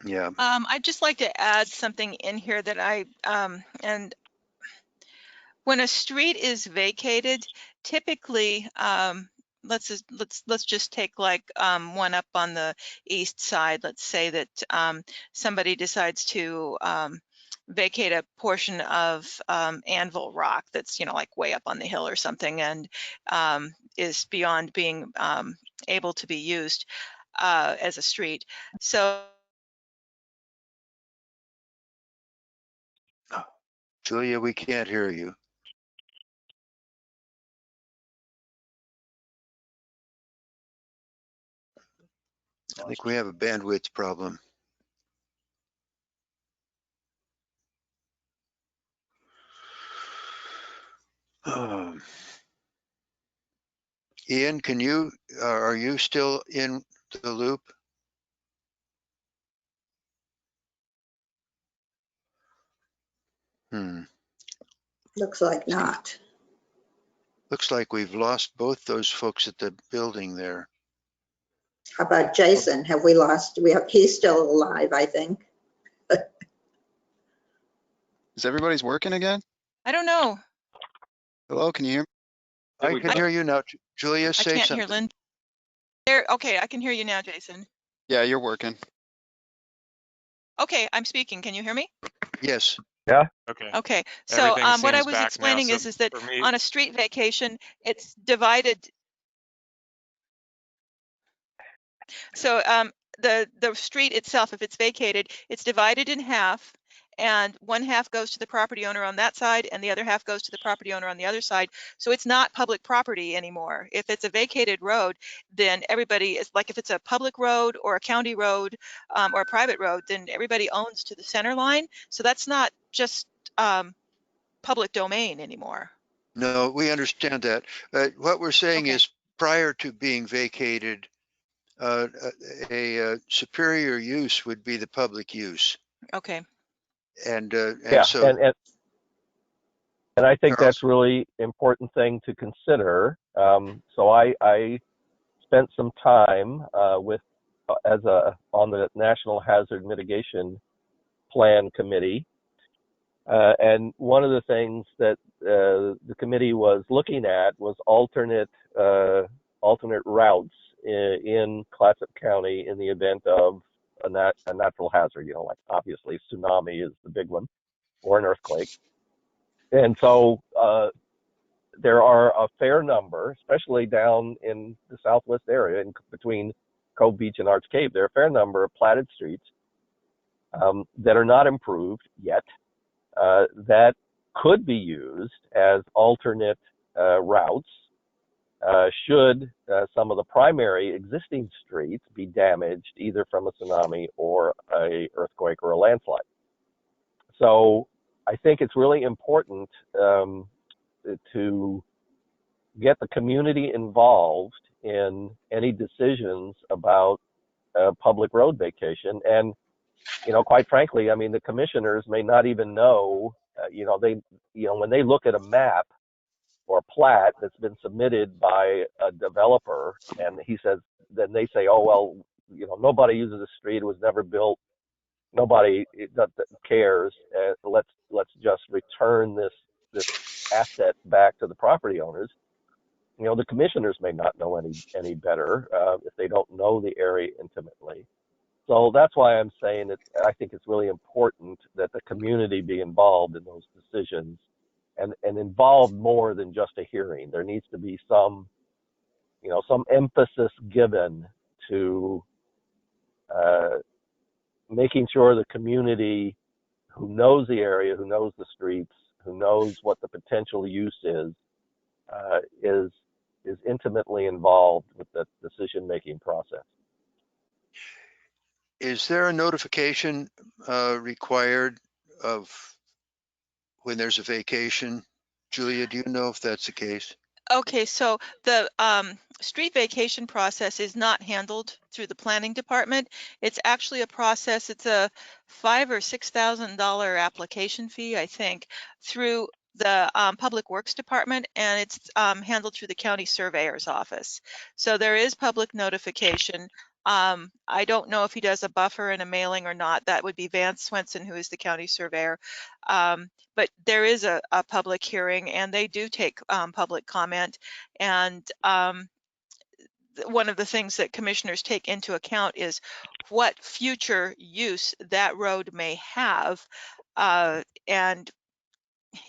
Yeah. I'd just like to add something in here that and when a street is vacated, typically, let's just take like one up on the east side. Let's say that somebody decides to vacate a portion of Anvil Rock that's, you know, like way up on the hill or something, and is beyond being able to be used as a street. So Julia, we can't hear you. I think we have a bandwidth problem. Ian, are you still in the loop? Looks like not. Looks like we've lost both those folks at the building there. How about Jason? Have we lost? He's still alive, I think. Is everybody's working again? I don't know. Hello, can you hear me? I can hear you now. Julia, say I can't something. hear Lynn. There. Okay, I can hear you now, Jason. Yeah, you're working. Okay, I'm speaking. Can you hear me? Yes. Yeah. Okay. Okay, so Everything what I seems was back now. explaining So is that for me, on a street vacation, it's divided. So the street itself, if it's vacated, it's divided in half, and one half goes to the property owner on that side, and the other half goes to the property owner on the other side. So it's not public property anymore. If it's a vacated road, then everybody is like, if it's a public road or a county road or a private road, then everybody owns to the center line. So that's not just public domain anymore. No, we understand that. What we're saying Okay. is prior to being vacated, a superior use would be the public use. Okay. And Yeah. so, And I think Charles? that's really important thing to consider. So I spent some time with on the National Hazard Mitigation Plan Committee, and one of the things that the committee was looking at was alternate routes in Clatsop County in the event of a natural hazard. You know, like obviously tsunami is the big one, or an earthquake. And so there are a fair number, especially down in the southwest area, in between Cove Beach and Arch Cave. There are a fair number of platted streets that are not improved yet, that could be used as alternate routes should some of the primary existing streets be damaged either from a tsunami or a earthquake or a landslide. So I think it's really important to get the community involved in any decisions about public road vacation. And, you know, quite frankly, I mean, the commissioners may not even know, when they look at a map or a plat that's been submitted by a developer, and then they say, oh, well, nobody uses the street, it was never built, nobody cares, let's just return this asset back to the property owners. The commissioners may not know any better if they don't know the area intimately. So that's why I'm saying I think it's really important that the community be involved in those decisions, and involved more than just a hearing. There needs to be some emphasis given to making sure the community who knows the area, who knows the streets, who knows what the potential use is intimately involved with the decision-making process. Is there a notification required of when there's a vacation? Julia, do you know if that's the case? Okay, so the street vacation process is not handled through the planning department. It's actually a process. It's a $5,000 or $6,000 application fee, I think, through the Public Works Department, and it's handled through the county surveyor's office. So there is public notification. I don't know if he does a buffer and a mailing or not. That would be Vance Swenson, who is the county surveyor. But there is a public hearing, and they do take public comment. And one of the things that commissioners take into account is what future use that road may have, and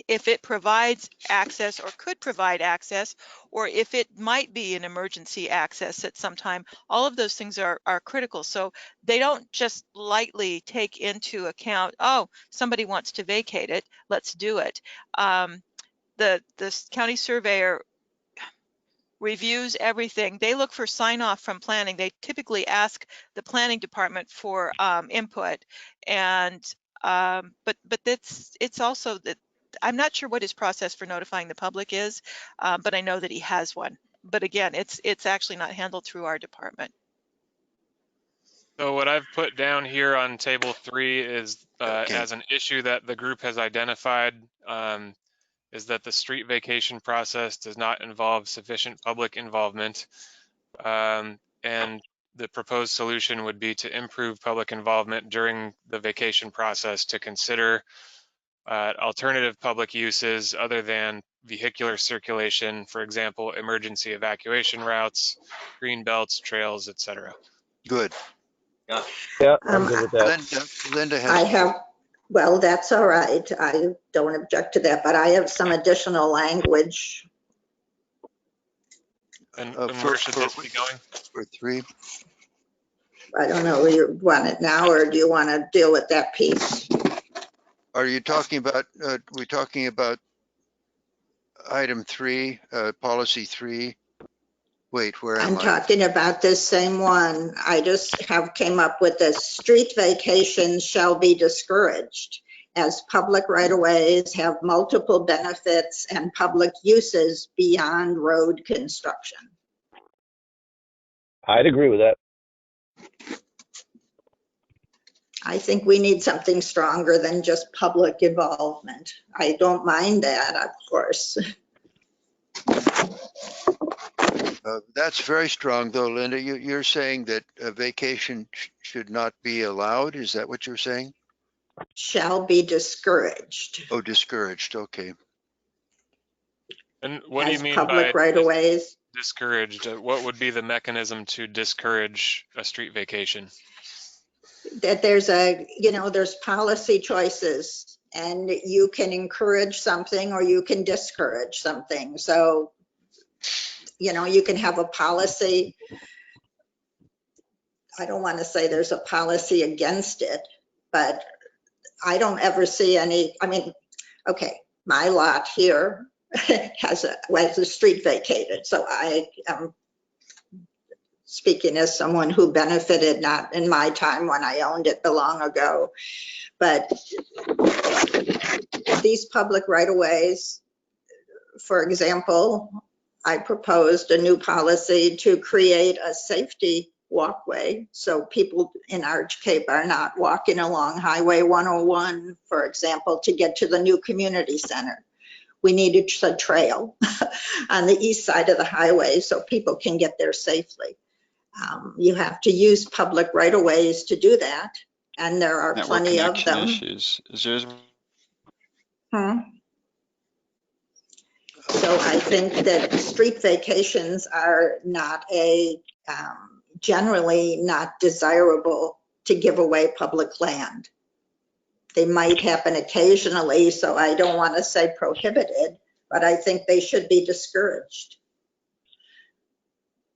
if it provides access or could provide access, or if it might be an emergency access at some time. All of those things are critical. So they don't just lightly take into account, oh, somebody wants to vacate it, let's do it. The county surveyor reviews everything. They look for sign off from planning. They typically ask the planning department for input, and but it's also that I'm not sure what his process for notifying the public is, but I know that he has one. But again, it's actually not handled through our department. So what I've put down here on table 3 is Okay. as an issue that the group has identified, is that the street vacation process does not involve sufficient public involvement. And the proposed solution would be to improve public involvement during the vacation process to consider alternative public uses other than vehicular circulation, for example, emergency evacuation routes, green belts, trails, etc. Good. Yeah, I'm good with that. Linda has. I have Well, that's all right. I don't object to that, but I have some additional language. And for, where should this be going? for 3. I don't know, you want it now or do you want to deal with that piece? Are you talking about, we're talking about item 3, policy 3? Wait, where am I'm I? talking about this same one. I just came up with this: street vacations shall be discouraged as public right-of-ways have multiple benefits and public uses beyond road construction. I'd agree with that. I think we need something stronger than just public involvement. I don't mind that, of course. That's very strong, though, Linda. You're saying that a vacation should not be allowed? Is that what you're saying? Shall be discouraged. Oh, discouraged. Okay. And what do you As mean public by right-of-ways. discouraged? What would be the mechanism to discourage a street vacation? That there's policy choices and you can encourage something or you can discourage something. So, you can have a policy. I don't want to say there's a policy against it, but I don't ever see any, okay, my lot here has a street vacated. So I am speaking as someone who benefited, not in my time when I owned it long ago, but these public right-of-ways, for example, I proposed a new policy to create a safety walkway so people in Arch Cape are not walking along Highway 101, for example, to get to the new community center. We needed a trail on the east side of the highway so people can get there safely. You have to use public right-of-ways to do that, and there are Network plenty of connection them. issues. Is yours? So I think that street vacations are not generally not desirable to give away public land. They might happen occasionally, so I don't want to say prohibited, but I think they should be discouraged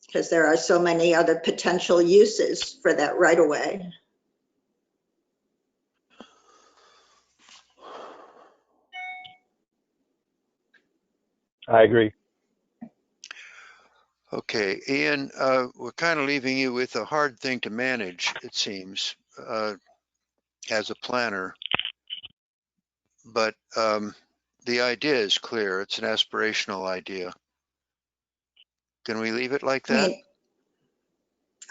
because there are so many other potential uses for that right of way. I agree. Okay, Ian, we're kind of leaving you with a hard thing to manage, it seems, as a planner. But the idea is clear. It's an aspirational idea. Can we leave it like that?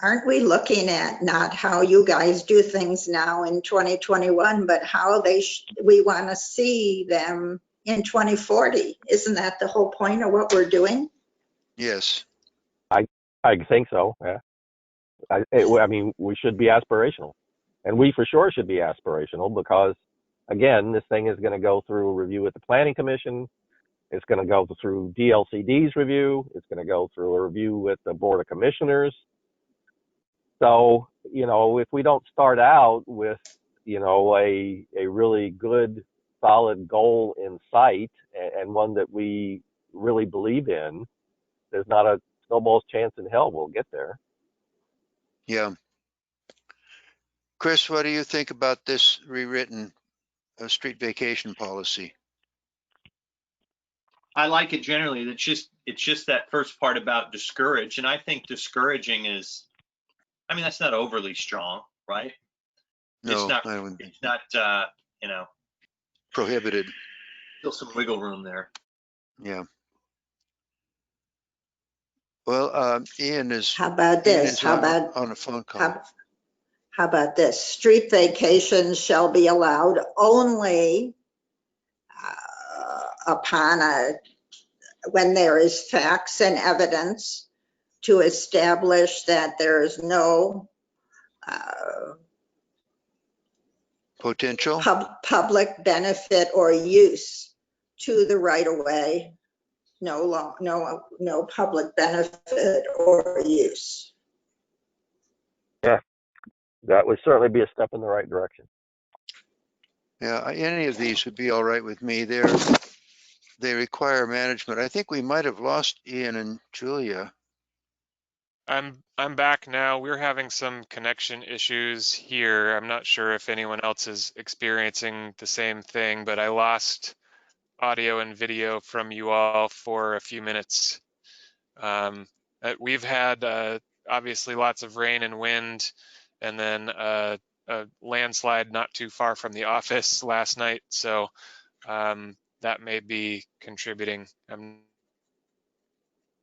Aren't we looking at not how you guys do things now in 2021, but how we want to see them in 2040? Isn't that the whole point of what we're doing? Yes. I think so. Yeah. I mean, we should be aspirational, and we for sure should be aspirational because, again, this thing is going to go through a review with the Planning Commission. It's going to go through DLCD's review. It's going to go through a review with the Board of Commissioners. So, if we don't start out with, a really good, solid goal in sight and one that we really believe in, there's not a snowball's chance in hell we'll get there. Yeah. Chris, what do you think about this rewritten street vacation policy? I like it generally. It's just that first part about discourage, and I think discouraging is, that's not overly strong, right? No, it's not prohibited. Still some wiggle room there. Yeah. Well, Ian is. How about this? How about on a phone call? How about this? Street vacations shall be allowed only when there is facts and evidence to establish that there is no potential public benefit or use to the right of way. No public benefit or use. Yeah, that would certainly be a step in the right direction. Yeah, any of these would be all right with me. They require management. I think we might have lost Ian and Julia. I'm back now. We're having some connection issues here. I'm not sure if anyone else is experiencing the same thing, but I lost audio and video from you all for a few minutes. We've had obviously lots of rain and wind, and then a landslide not too far from the office last night. So that may be contributing.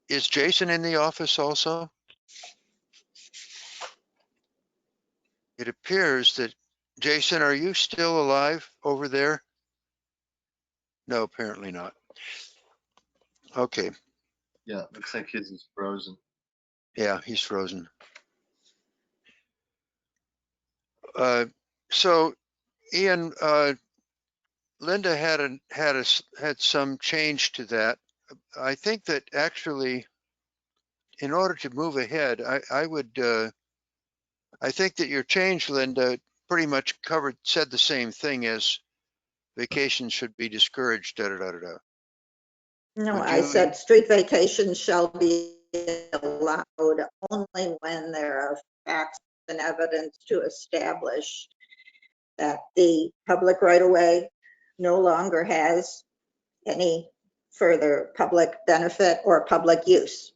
Is Jason in the office also? It appears that, Jason, are you still alive over there? No, apparently not. Okay, Yeah, looks like his is frozen. yeah, he's frozen. So Ian, Linda had some change to that. I think that actually, in order to move ahead, I think that your change, Linda, pretty much said the same thing as vacations should be discouraged, da da da da da. No, Would I you? said street vacations shall be allowed only when there are facts and evidence to establish that the public right-of-way no longer has any further public benefit or public use.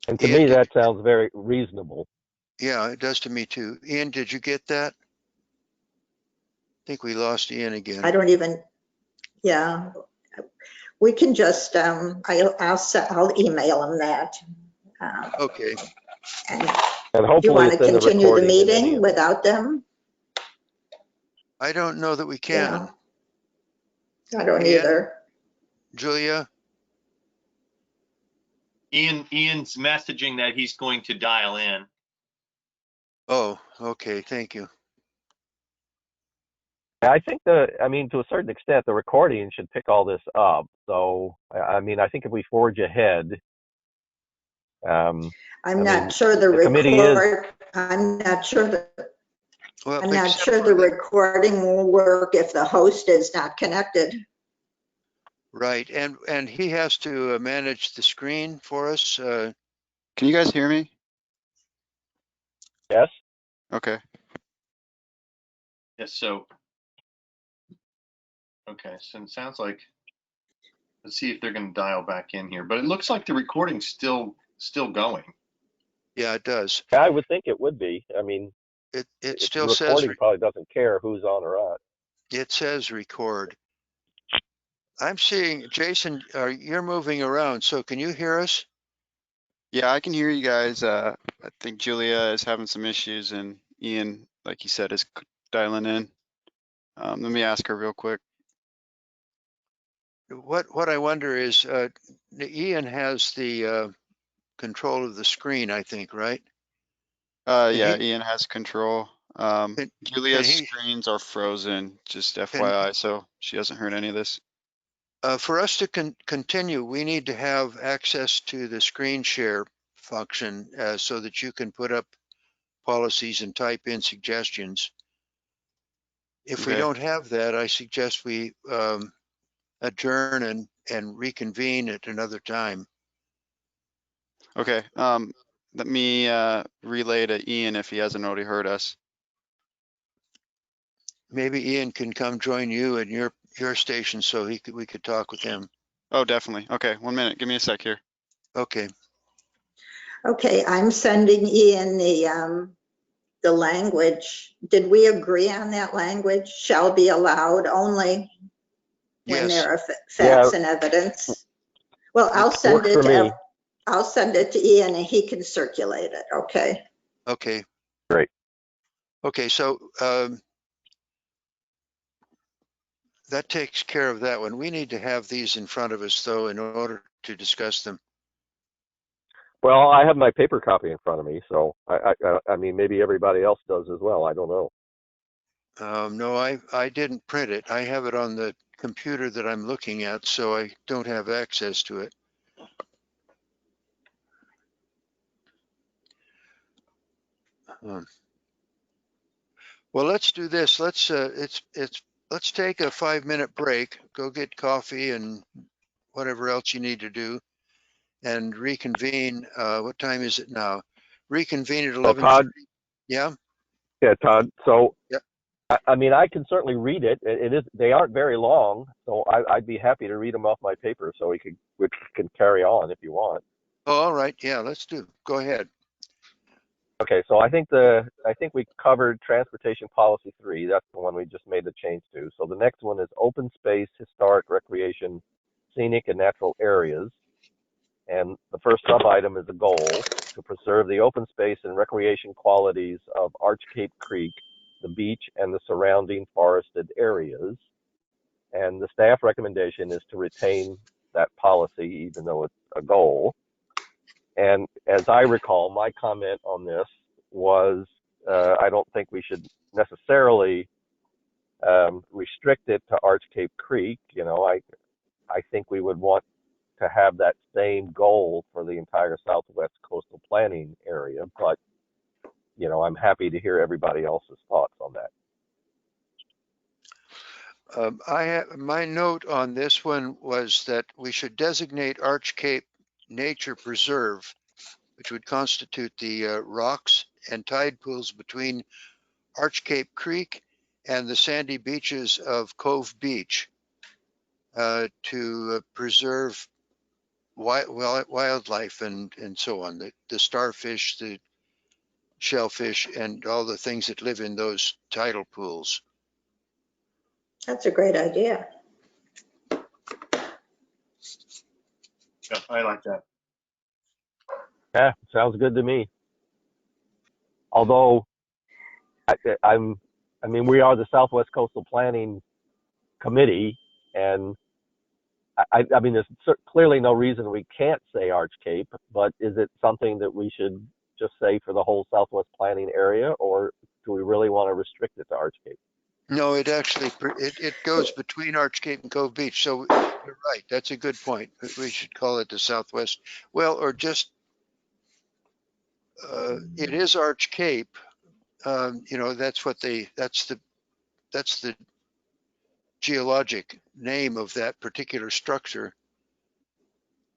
And to Ian, me, that sounds very reasonable. Yeah, it does to me too. Ian, did you get that? I think we lost Ian again. I don't even, yeah. We can just, I'll email him that. Okay. And And do you hopefully want to it's in the continue the recording in any meeting event. without them? I don't know that we can. Yeah, I don't Ian? either. Julia? Ian's messaging that he's going to dial in. Oh, okay. Thank you. I think I mean, to a certain extent, the recording should pick all this up. So, I mean, I think if we forge ahead, I'm I not mean, sure the committee is, I'm not sure Well, I'm not except sure for the recording will work if the host is not connected. right, and he has to manage the screen for us. Can you guys hear me? yes. Okay. Yes, so, okay, so it sounds like, let's see if they're going to dial back in here, but it looks like the recording's still going. Yeah, it does. I would think it would be. I mean, It the still says recording probably doesn't care who's on or not. it says record. I'm seeing Jason. You're moving around, so can you hear us? Yeah, I can hear you guys. I think Julia is having some issues, and Ian, like you said, is dialing in. Let me ask her real quick. What I wonder is, Ian has the control of the screen, I think, right? Yeah, Ian has control. Can Julia's he? screens are frozen, just Can FYI, so she hasn't heard any of this. for us to continue, we need to have access to the screen share function so that you can put up policies and type in suggestions. If we Okay. don't have that, I suggest we adjourn and reconvene at another time. Okay. Let me relay to Ian if he hasn't already heard us. Maybe Ian can come join you in your station so we could talk with him. Oh, definitely. Okay, 1 minute. Give me a sec here. Okay. Okay, I'm sending Ian the language. Did we agree on that language? Shall be allowed only when Yes. there are facts Yeah. and evidence. Well, I'll Works send it for me. I'll send it to Ian and he can circulate it. Okay. Okay. Great. Okay. So that takes care of that one. We need to have these in front of us, though, in order to discuss them. Well, I have my paper copy in front of me, so I mean, maybe everybody else does as well. I don't know. No, I didn't print it. I have it on the computer that I'm looking at, so I don't have access to it. Well, let's do this. Let's let's take a 5-minute break, go get coffee and whatever else you need to do, and reconvene. What time is it now? Reconvene at So 11:30. Todd, Yeah. yeah, Todd. So Yeah. I mean, I can certainly read it. It is, they aren't very long, so I'd be happy to read them off my paper so we can carry on if you want. Oh, all right. Yeah, let's do. Go ahead. Okay, so I think we covered Transportation Policy 3. That's the one we just made the change to. So the next one is open space, historic, recreation, scenic, and natural areas. And the first sub-item is a goal to preserve the open space and recreation qualities of Arch Cape Creek, the beach, and the surrounding forested areas. And the staff recommendation is to retain that policy, even though it's a goal. And as I recall, my comment on this was I don't think we should necessarily restrict it to Arch Cape Creek. You know, I think we would want to have that same goal for the entire Southwest coastal planning area. But, you know, I'm happy to hear everybody else's thoughts on that. I have my note on this one was that we should designate Arch Cape Nature Preserve, which would constitute the rocks and tide pools between Arch Cape Creek and the sandy beaches of Cove Beach, to preserve wildlife and so on, the starfish, the shellfish, and all the things that live in those tidal pools. That's a great idea. Yeah, I like that. Yeah, sounds good to me. Although I mean, we are the Southwest Coastal Planning Committee, and I mean, there's clearly no reason we can't say Arch Cape, but is it something that we should just say for the whole Southwest planning area, or do we really want to restrict it to Arch Cape? No, it actually, it goes between Arch Cape and Cove Beach. So you're right. That's a good point. We should call it the Southwest. Well, or just, it is Arch Cape. You know, that's the geologic name of that particular structure.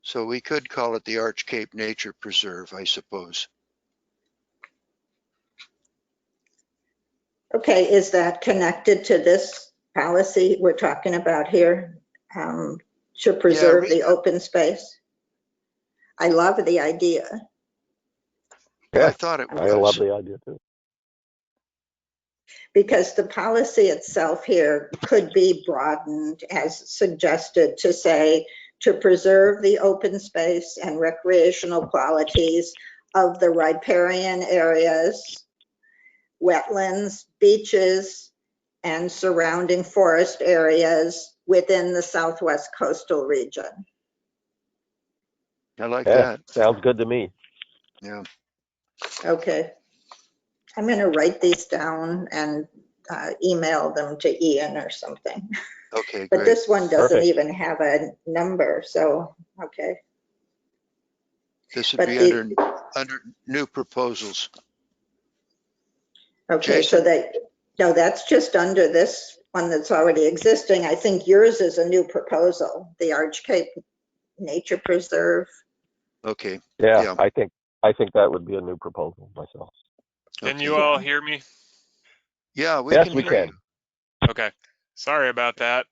So we could call it the Arch Cape Nature Preserve, I suppose. Okay, is that connected to this policy we're talking about here? To preserve the open space? I love the idea. Yeah, I thought it was. I love the idea too. Because the policy itself here could be broadened as suggested to say to preserve the open space and recreational qualities of the riparian areas, wetlands, beaches, and surrounding forest areas within the Southwest coastal region. I like Yeah, that. sounds good to me. Yeah. Okay. I'm going to write these down and email them to Ian or something. Okay, But great. this one doesn't Perfect. even have a number, so, okay. This would But be the- under new proposals. Okay, so no, that's just under this one that's already existing. I think yours is a new proposal, the Arch Cape Nature Preserve. Okay. Yeah, I think that would be a new proposal myself. Can Okay. you all hear me? Yeah, Yes, can we hear can. you. Okay. Sorry about that.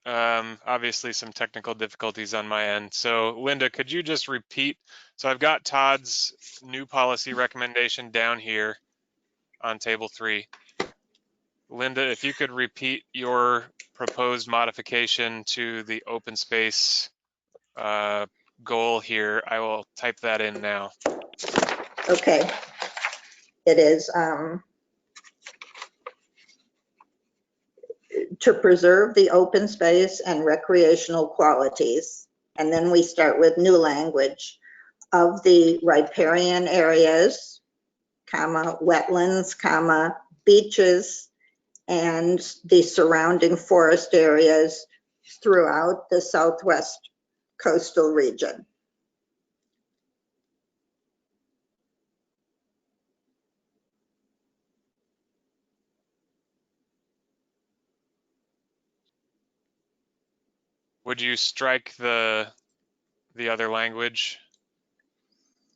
Obviously some technical difficulties on my end. So Linda, could you just repeat? So I've got Todd's new policy recommendation down here on table 3. Linda, if you could repeat your proposed modification to the open space goal here, I will type that in now. Okay. It is to preserve the open space and recreational qualities. And then we start with new language of the riparian areas, comma, wetlands, comma, beaches, and the surrounding forest areas throughout the Southwest coastal region. Would you strike the other language?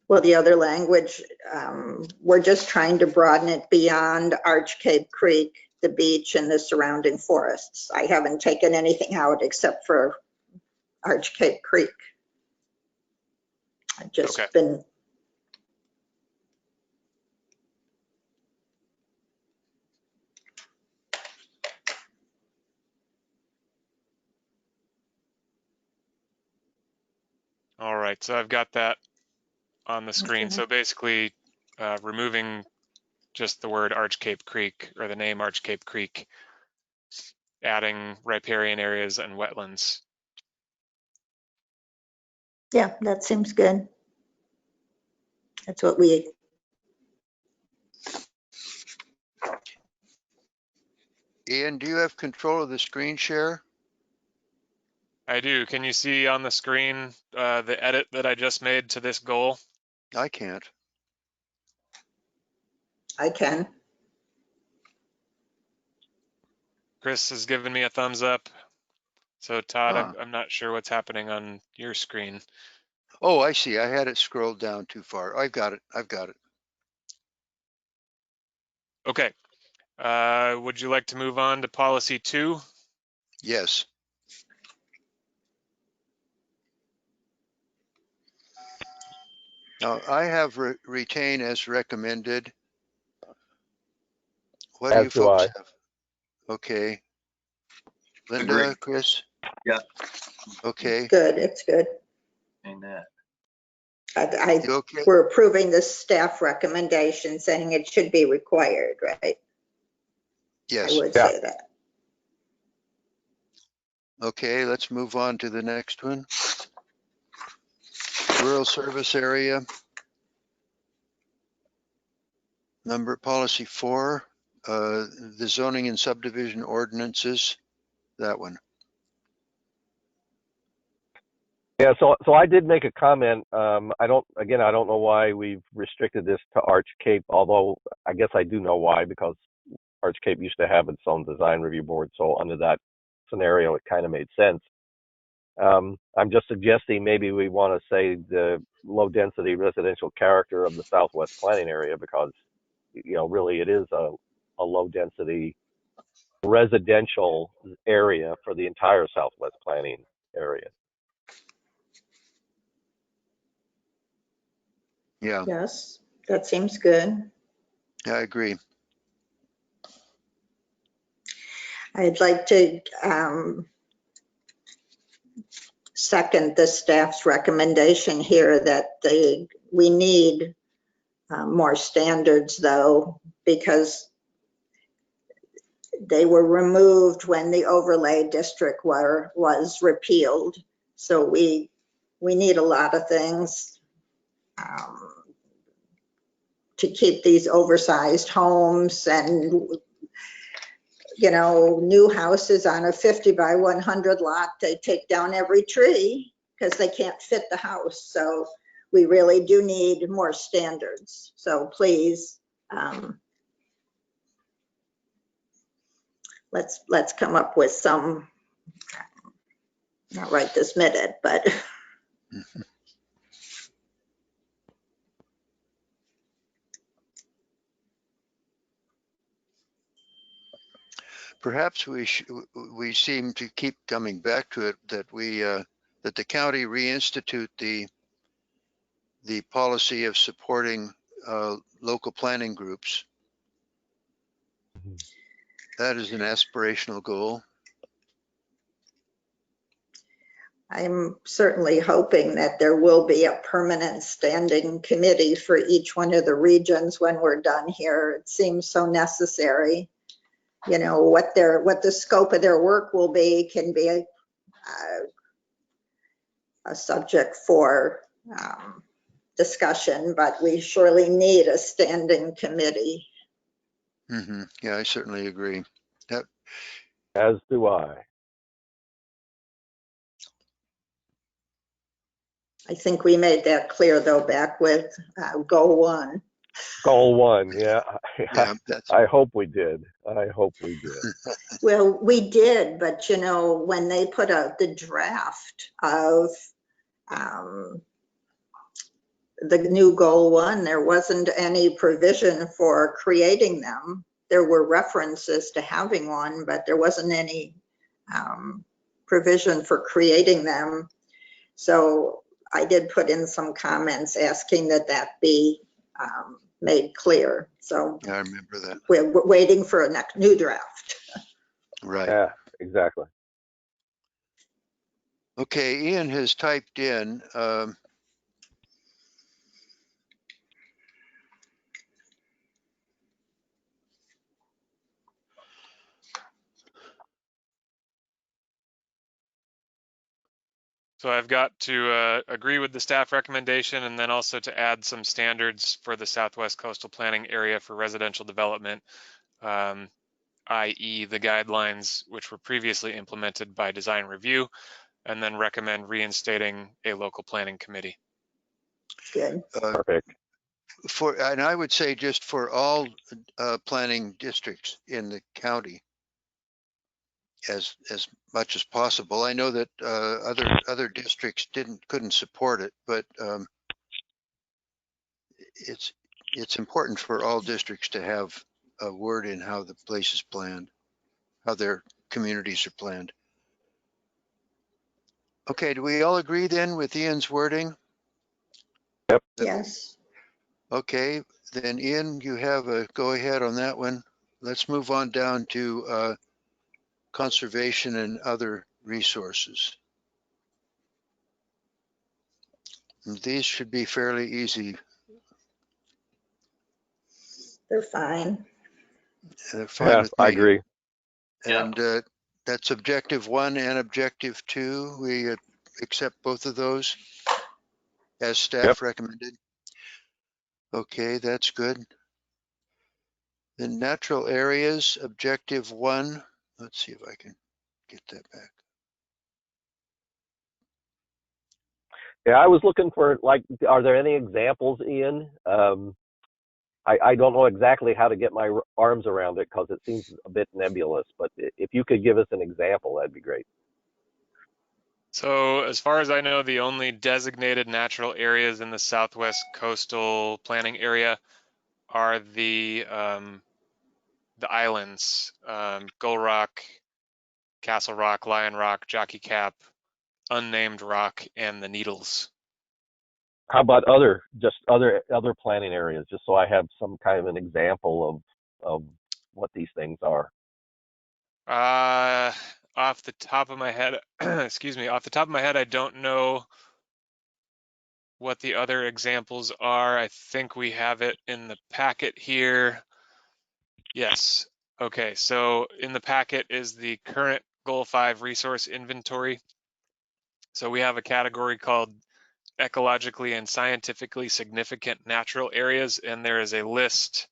Well, the other language, we're just trying to broaden it beyond Arch Cape Creek, the beach, and the surrounding forests. I haven't taken anything out except for Arch Cape Creek. I've just Okay. been. All right, so I've got that on the screen. Okay. So basically, removing just the word Arch Cape Creek or the name Arch Cape Creek, adding riparian areas and wetlands. Yeah, that seems good. That's what we. Ian, do you have control of the screen share? I do. Can you see on the screen the edit that I just made to this goal? I can't. I can. Chris has given me a thumbs up. So Todd, Huh. I'm not sure what's happening on your screen. Oh, I see. I had it scrolled down too far. I've got it. I've got it. Okay. Would you like to move on to policy 2? Yes. Now, I have retain as recommended. What do As you do folks I. have? Okay. Linda, Agree. Chris? Yeah. Okay. Good, it's good. And that. You okay? We're approving the staff recommendation, saying it should be required, right? I Yes. would Yeah. say that. Okay, let's move on to the next one. Rural service area. Number policy 4, the zoning and subdivision ordinances, that one. Yeah, so I did make a comment. I don't know why we've restricted this to Arch Cape, although I guess I do know why, because Arch Cape used to have its own design review board. So under that scenario, it kind of made sense. I'm just suggesting maybe we want to say the low density residential character of the Southwest planning area, because, really it is a low density residential area for the entire Southwest planning area. Yeah. Yes, that seems good. Yeah, I agree. I'd like to second the staff's recommendation here that we need more standards, though, because they were removed when the overlay district was repealed. So we need a lot of things to keep these oversized homes and, new houses on a 50 by 100 lot. They take down every tree because they can't fit the house. So we really do need more standards. So please, let's come up with some, not right this minute, but Perhaps we seem to keep coming back to it, that that the county reinstitute the policy of supporting local planning groups. That is an aspirational goal. I'm certainly hoping that there will be a permanent standing committee for each one of the regions when we're done here. It seems so necessary. What the scope of their work will be can be a subject for discussion, but we surely need a standing committee. Mm-hmm. Yeah, I certainly agree. That, As do I. I think we made that clear, though, back with Goal 1. Goal one, yeah. Yeah, that's, I hope we did. I hope we did. Well, we did, but you know, when they put out the draft of the new goal one, there wasn't any provision for creating them. There were references to having one, but there wasn't any provision for creating them. So I did put in some comments asking that that be made clear. So I remember that. we're waiting for a new draft. Right. Yeah, exactly. Okay, Ian has typed in, So I've got to agree with the staff recommendation and then also to add some standards for the Southwest Coastal Planning Area for residential development, i.e. the guidelines which were previously implemented by design review, and then recommend reinstating a local planning committee. Good. Perfect. and I would say just for all planning districts in the county, as much as possible. I know that other districts couldn't support it, but it's important for all districts to have a word in how the place is planned, how their communities are planned. Okay, do we all agree then with Ian's wording? Yep. Yes. Okay, then Ian, you have a go ahead on that one. Let's move on down to conservation and other resources. These should be fairly easy. They're fine. They're fine Yeah, with I me. agree. And that's objective 1 and objective 2. We accept both of those as staff recommended. Okay, that's good. Then natural areas, objective 1. Let's see if I can get that back. Yeah, I was looking for, like, are there any examples, Ian? I don't know exactly how to get my arms around it because it seems a bit nebulous, but if you could give us an example, that'd be great. So as far as I know, the only designated natural areas in the Southwest Coastal Planning Area are the islands, Gull Rock, Castle Rock, Lion Rock, Jockey Cap, Unnamed Rock, and the Needles. How about other planning areas, just so I have some kind of an example of what these things are? Off the top of my head, excuse me, off the top of my head, I don't know what the other examples are. I think we have it in the packet here. Yes. Okay, so in the packet is the current Goal 5 resource inventory. So we have a category called ecologically and scientifically significant natural areas, and there is a list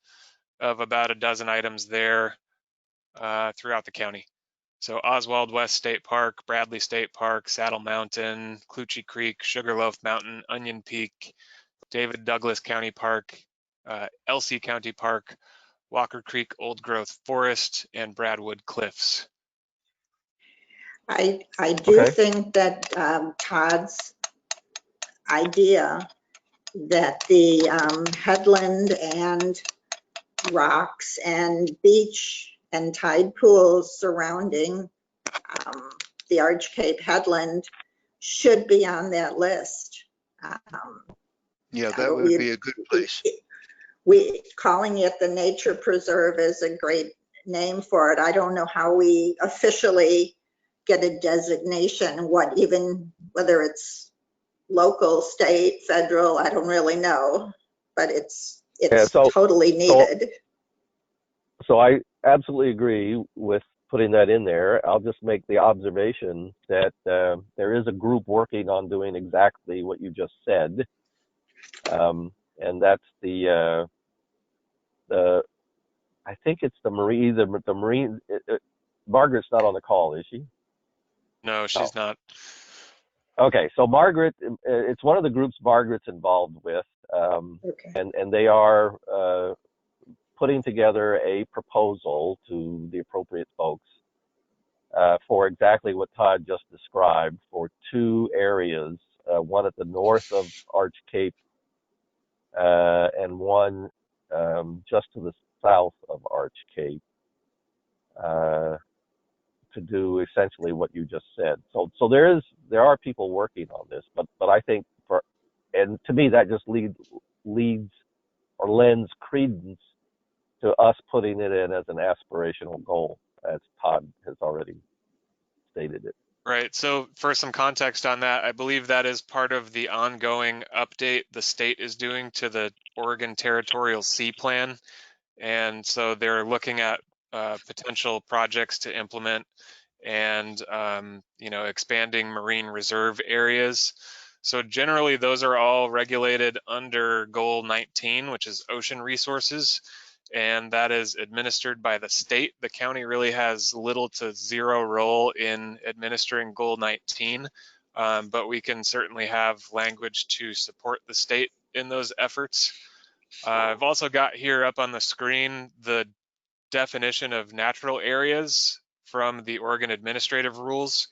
of about a dozen items there throughout the county. So Oswald West State Park, Bradley State Park, Saddle Mountain, Clutchie Creek, Sugarloaf Mountain, Onion Peak, David Douglas County Park, Elsie County Park, Walker Creek Old Growth Forest, and Bradwood Cliffs. I do think that Todd's idea that the headland and rocks and beach and tide pools surrounding the Arch Cape headland should be on that list. Yeah, that would be a good place. We calling it the nature preserve is a great name for it. I don't know how we officially get a designation, whether it's local, state, federal, I don't really know, but it's totally needed. So I absolutely agree with putting that in there. I'll just make the observation that there is a group working on doing exactly what you just said, and that's the I think it's the marine. Margaret's not on the call, is she? No, she's not. Okay, so Margaret, it's one of the groups Margaret's involved with, Okay. and they are putting together a proposal to the appropriate folks for exactly what Todd just described for two areas, one at the north of Arch Cape and one just to the south of Arch Cape to do essentially what you just said. So there are people working on this, but I think and to me that just leads or lends credence to us putting it in as an aspirational goal, as Todd has already stated it. Right. So for some context on that, I believe that is part of the ongoing update the state is doing to the Oregon Territorial Sea Plan. And so they're looking at potential projects to implement and, expanding marine reserve areas. So generally, those are all regulated under Goal 19, which is ocean resources, and that is administered by the state. The county really has little to zero role in administering Goal 19, but we can certainly have language to support the state in those efforts. I've also got here up on the screen the definition of natural areas from the Oregon Administrative Rules,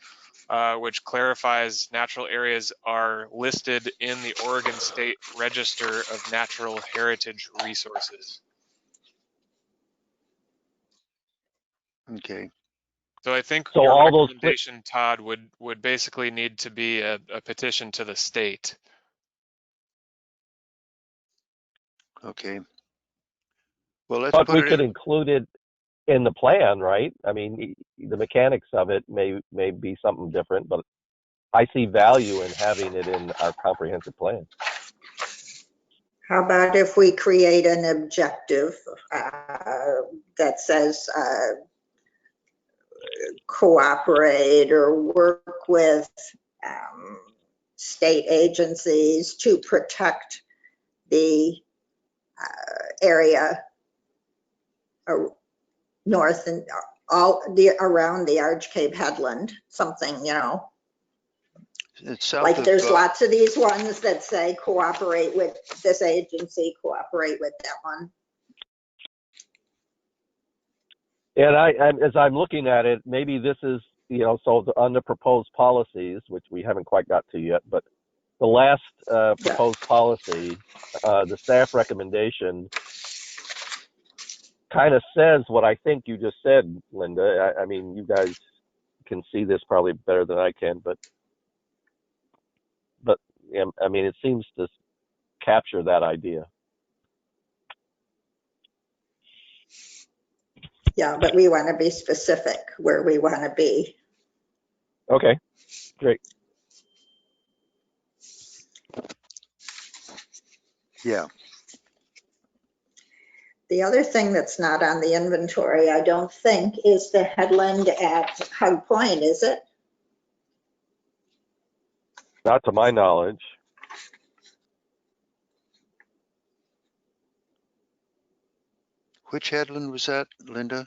which clarifies natural areas are listed in the Oregon State Register of Natural Heritage Resources. Okay. So I think So your all those recommendation, Todd, would basically need to be a petition to the state. Okay. Well, let's But put we it could in. include it in the plan, right? I mean, the mechanics of it may be something different, but I see value in having it in our comprehensive plan. How about if we create an objective that says cooperate or work with state agencies to protect the area north and around the Arch Cape headland, something, It's south like of, there's lots of these ones that say cooperate with this agency, cooperate with that one. And as I'm looking at it, maybe this is, so on the proposed policies, which we haven't quite got to yet, but the last proposed policy, the staff recommendation kind of says what I think you just said, Linda. I mean, you guys can see this probably better than I can, but I mean, it seems to capture that idea. Yeah, but we want to be specific where we want to be. Okay, great. Yeah. The other thing that's not on the inventory, I don't think, is the headland at Hug Point, is it? Not to my knowledge. Which headland was that, Linda?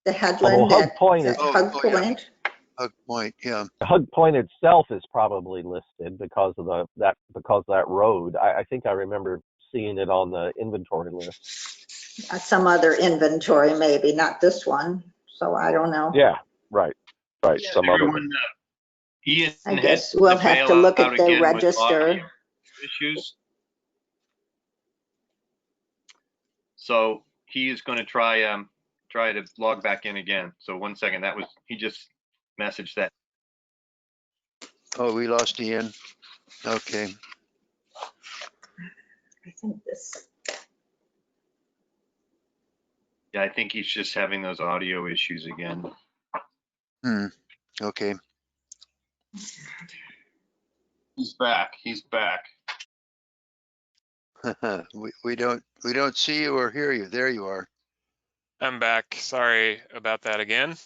The headland Hug at Point is Hug Point. Yeah. Hug Point, yeah. Hug Point itself is probably listed because of that road. I think I remember seeing it on the inventory list. Some other inventory, maybe, not this one. So I don't know. Yeah, right. Yeah, Some other everyone, one. Ian I had guess we'll to have bail to look out at the again with register. audio issues. So he is going to try to log back in again. So 1 second, he just messaged that. Oh, we lost Ian. Okay. I think this. Yeah, I think he's just having those audio issues again. Okay. He's back. He's back. we don't see you or hear you. There you are. I'm back. Sorry about that again.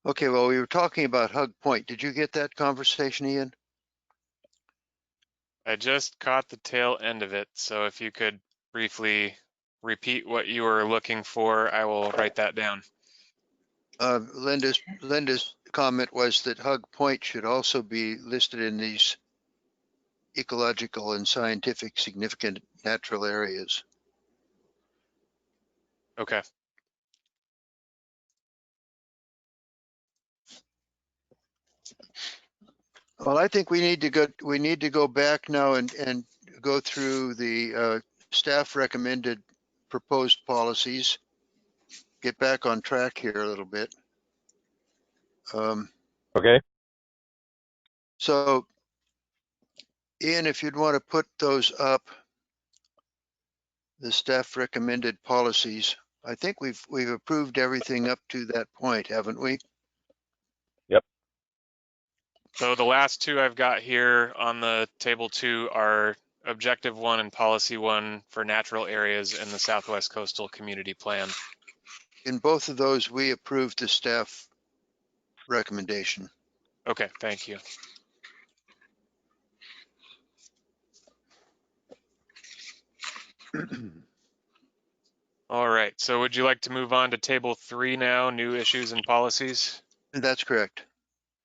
Okay, well, we were talking about Hug Point. Did you get that conversation, Ian? I just caught the tail end of it, so if you could briefly repeat what you were looking for, I will write that down. Linda's comment was that Hug Point should also be listed in these ecological and scientific significant natural areas. Okay. Well, I think we need to go back now and go through the staff recommended proposed policies. Get back on track here a little bit. Okay. So, Ian, if you'd want to put those up, the staff recommended policies. I think we've approved everything up to that point, haven't we? Yep. So the last two I've got here on the table 2 are Objective 1 and Policy 1 for natural areas in the Southwest Coastal Community Plan. In both of those, we approved the staff recommendation. Okay, thank you. All right, so would you like to move on to Table 3 now, new issues and policies? That's correct.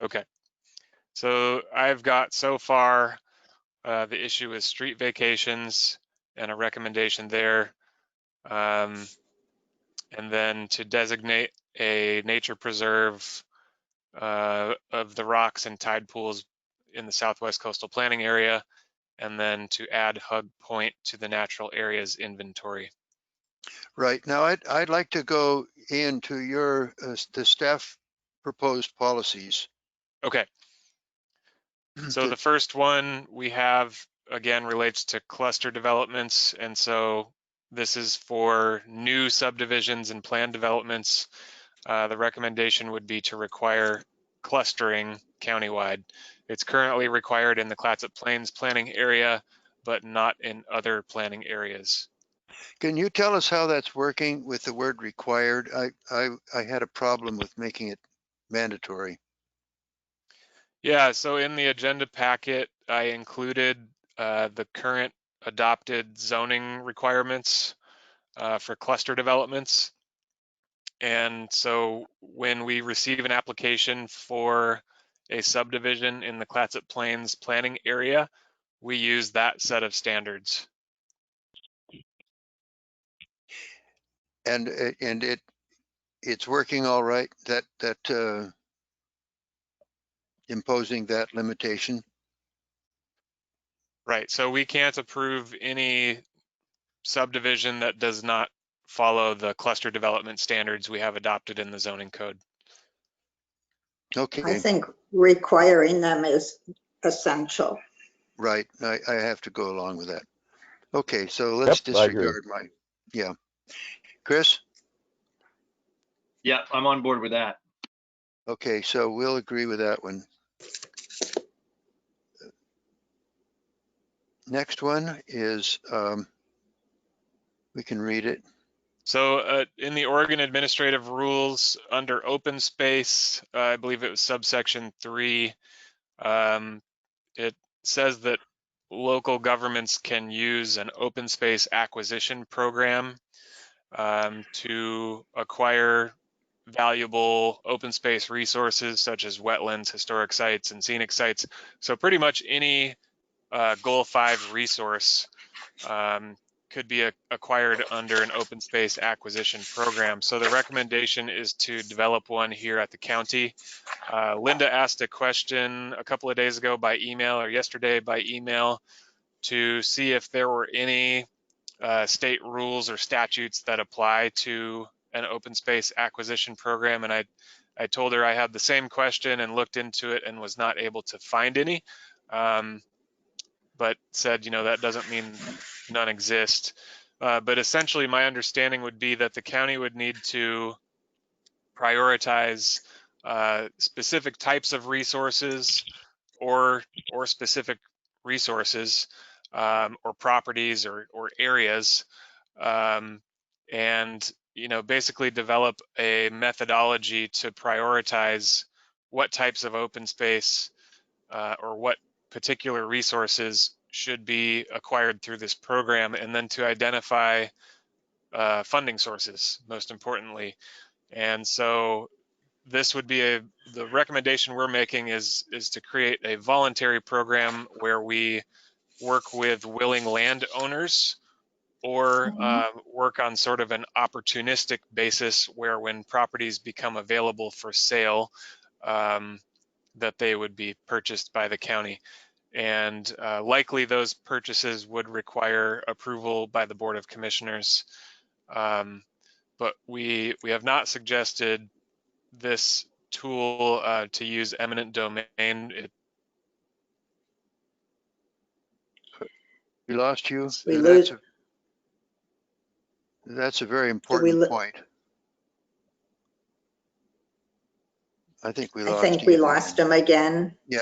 Okay, so I've got so far the issue is street vacations and a recommendation there. And then to designate a nature preserve of the rocks and tide pools in the Southwest Coastal Planning Area, and then to add Hug Point to the natural areas inventory. Right. Now, I'd like to go into your the staff proposed policies. Okay. So the first one we have, again, relates to cluster developments. And so this is for new subdivisions and plan developments. The recommendation would be to require clustering countywide. It's currently required in the Clatsop Plains planning area, but not in other planning areas. Can you tell us how that's working with the word required? I had a problem with making it mandatory. Yeah, so in the agenda packet, I included the current adopted zoning requirements for cluster developments. And so when we receive an application for a subdivision in the Clatsop Plains planning area, we use that set of standards. And it's working all right, that imposing that limitation? Right, so we can't approve any subdivision that does not follow the cluster development standards we have adopted in the zoning code. Okay. I think requiring them is essential. Right. I have to go along with that. Okay, so let's disregard yeah. Chris? Yeah, I'm on board with that. Okay, so we'll agree with that one. Next one is, we can read it. So in the Oregon Administrative Rules under open space, I believe it was subsection 3, it says that local governments can use an open space acquisition program to acquire valuable open space resources such as wetlands, historic sites, and scenic sites. So pretty much any Goal 5 resource could be acquired under an open space acquisition program. So the recommendation is to develop one here at the county. Linda asked a question a couple of days ago by email, or yesterday by email, to see if there were any state rules or statutes that apply to an open space acquisition program. And I told her I had the same question and looked into it and was not able to find any, but said, you know, that doesn't mean none exist. But essentially my understanding would be that the county would need to prioritize specific types of resources or specific resources or properties or areas, and you know, basically develop a methodology to prioritize what types of open space or what particular resources should be acquired through this program, and then to identify funding sources, most importantly. And so this would be the recommendation we're making is to create a voluntary program where we work with willing landowners or work on sort of an opportunistic basis where when properties become available for sale, that they would be purchased by the county. And likely those purchases would require approval by the Board of Commissioners. But we have not suggested this tool to use eminent domain. We lost you. We lose. That's a very important point. I think we lost him again. Yeah.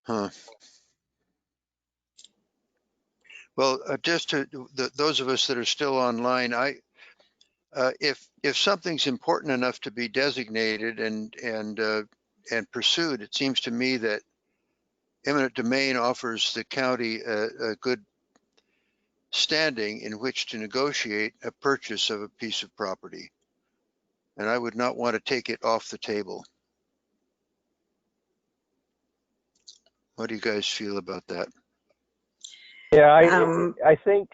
Huh. Well, just to those of us that are still online, if something's important enough to be designated and pursued, it seems to me that eminent domain offers the county a good standing in which to negotiate a purchase of a piece of property. And I would not want to take it off the table. What do you guys feel about that? Yeah, I think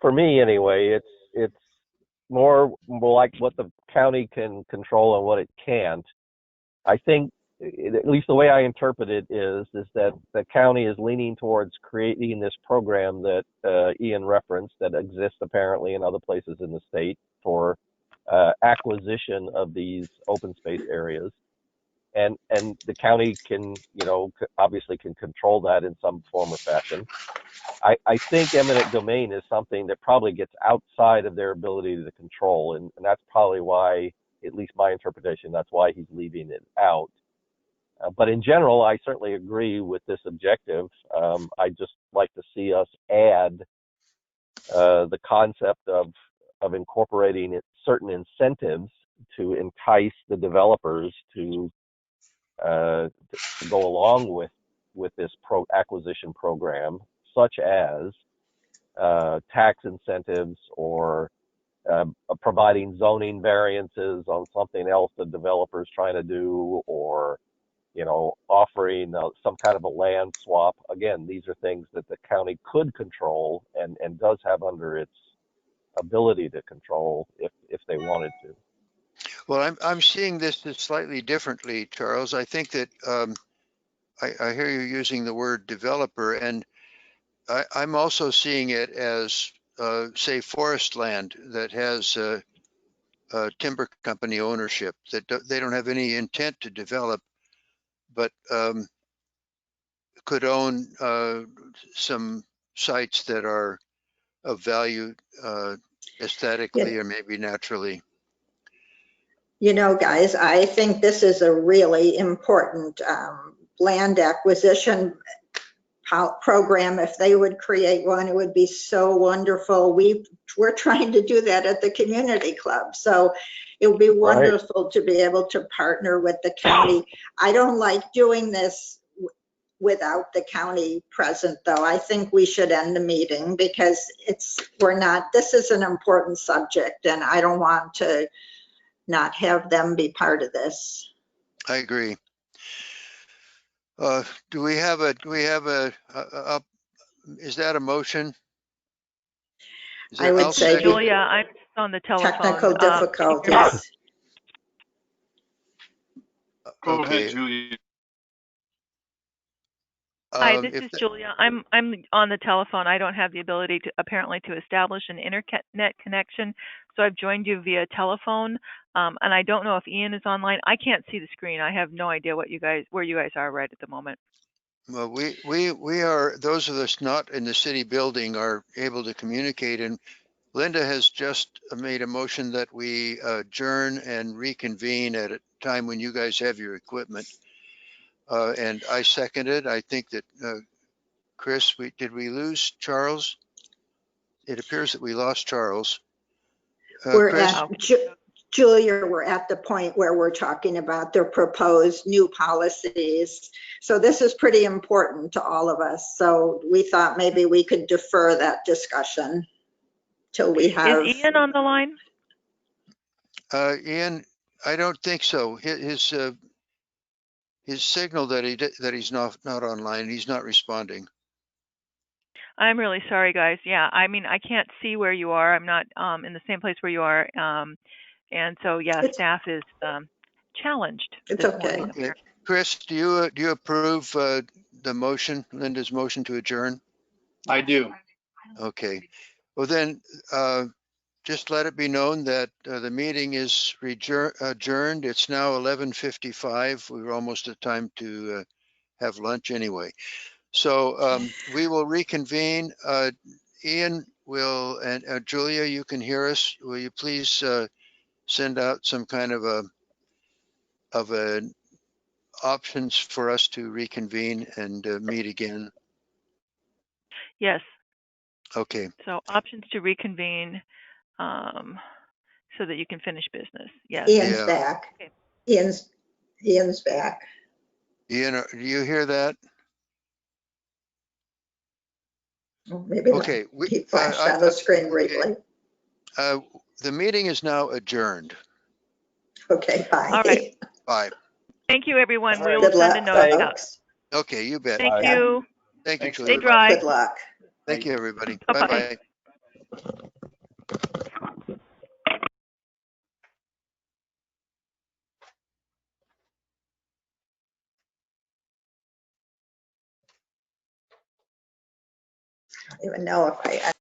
for me anyway, it's more like what the county can control and what it can't. I think, at least the way I interpret it is that the county is leaning towards creating this program that Ian referenced that exists apparently in other places in the state for acquisition of these open space areas. And the county can, obviously can control that in some form or fashion. I think eminent domain is something that probably gets outside of their ability to control, and that's probably why, at least my interpretation, that's why he's leaving it out. But in general, I certainly agree with this objective. I'd just like to see us add the concept of incorporating certain incentives to entice the developers to go along with this acquisition program, such as tax incentives or providing zoning variances on something else the developer's trying to do, or offering some kind of a land swap. Again, these are things that the county could control and does have under its ability to control if they wanted to. Well, I'm seeing this slightly differently, Charles. I think that I hear you using the word developer, and I'm also seeing it as, say, forest land that has timber company ownership, that they don't have any intent to develop, but could own some sites that are of value aesthetically or maybe naturally. Guys, I think this is a really important land acquisition program. If they would create one, it would be so wonderful. We're trying to do that at the community club. So it would be wonderful to be able to partner with the county. I don't like doing this without the county present, though. I think we should end the meeting because this is an important subject, and I don't want to not have them be part of this. I agree. Do we have a is that a motion? I would say, Julia, I'm on the telephone. Technical difficulties. Go ahead, Julia. Hi, this is Julia. I'm on the telephone. I don't have the ability apparently to establish an internet connection, so I've joined you via telephone. And I don't know if Ian is online. I can't see the screen. I have no idea where you guys are right at the moment. Well, we are, those of us not in the city building are able to communicate, and Linda has just made a motion that we adjourn and reconvene at a time when you guys have your equipment. And I seconded. I think that Chris, did we lose Charles? It appears that we lost Charles. Julia, we're at the point where we're talking about their proposed new policies. So this is pretty important to all of us. So we thought maybe we could defer that discussion till we have. Is Ian on the line? Ian, I don't think so. His signal that he's not online, he's not responding. I'm really sorry, guys. Yeah, I mean, I can't see where you are. I'm not in the same place where you are. And so, yeah, staff is challenged It's this okay. morning. Okay. Chris, do you approve the motion, Linda's motion to adjourn? I do. Okay. Well, then, just let it be known that the meeting is adjourned. It's now 11:55. We're almost at time to have lunch anyway. So we will reconvene. Ian will, and Julia, you can hear us. Will you please send out some kind of options for us to reconvene and meet again? Yes. Okay. So options to reconvene so that you can finish business. Yes. Ian's Yeah. back. Okay. Ian's back. Ian, do you hear that? Maybe Okay. he flashed on the screen briefly. The meeting is now adjourned. Okay, bye. All right. Bye. Thank you, everyone. All We right. will Good send luck, a notice out. folks. Okay, you bet. Thank Yeah. you. Thank you, Thanks, Julia. Stay dry. Good luck. Thank you, everybody. Bye-bye. Bye-bye. I don't even know if I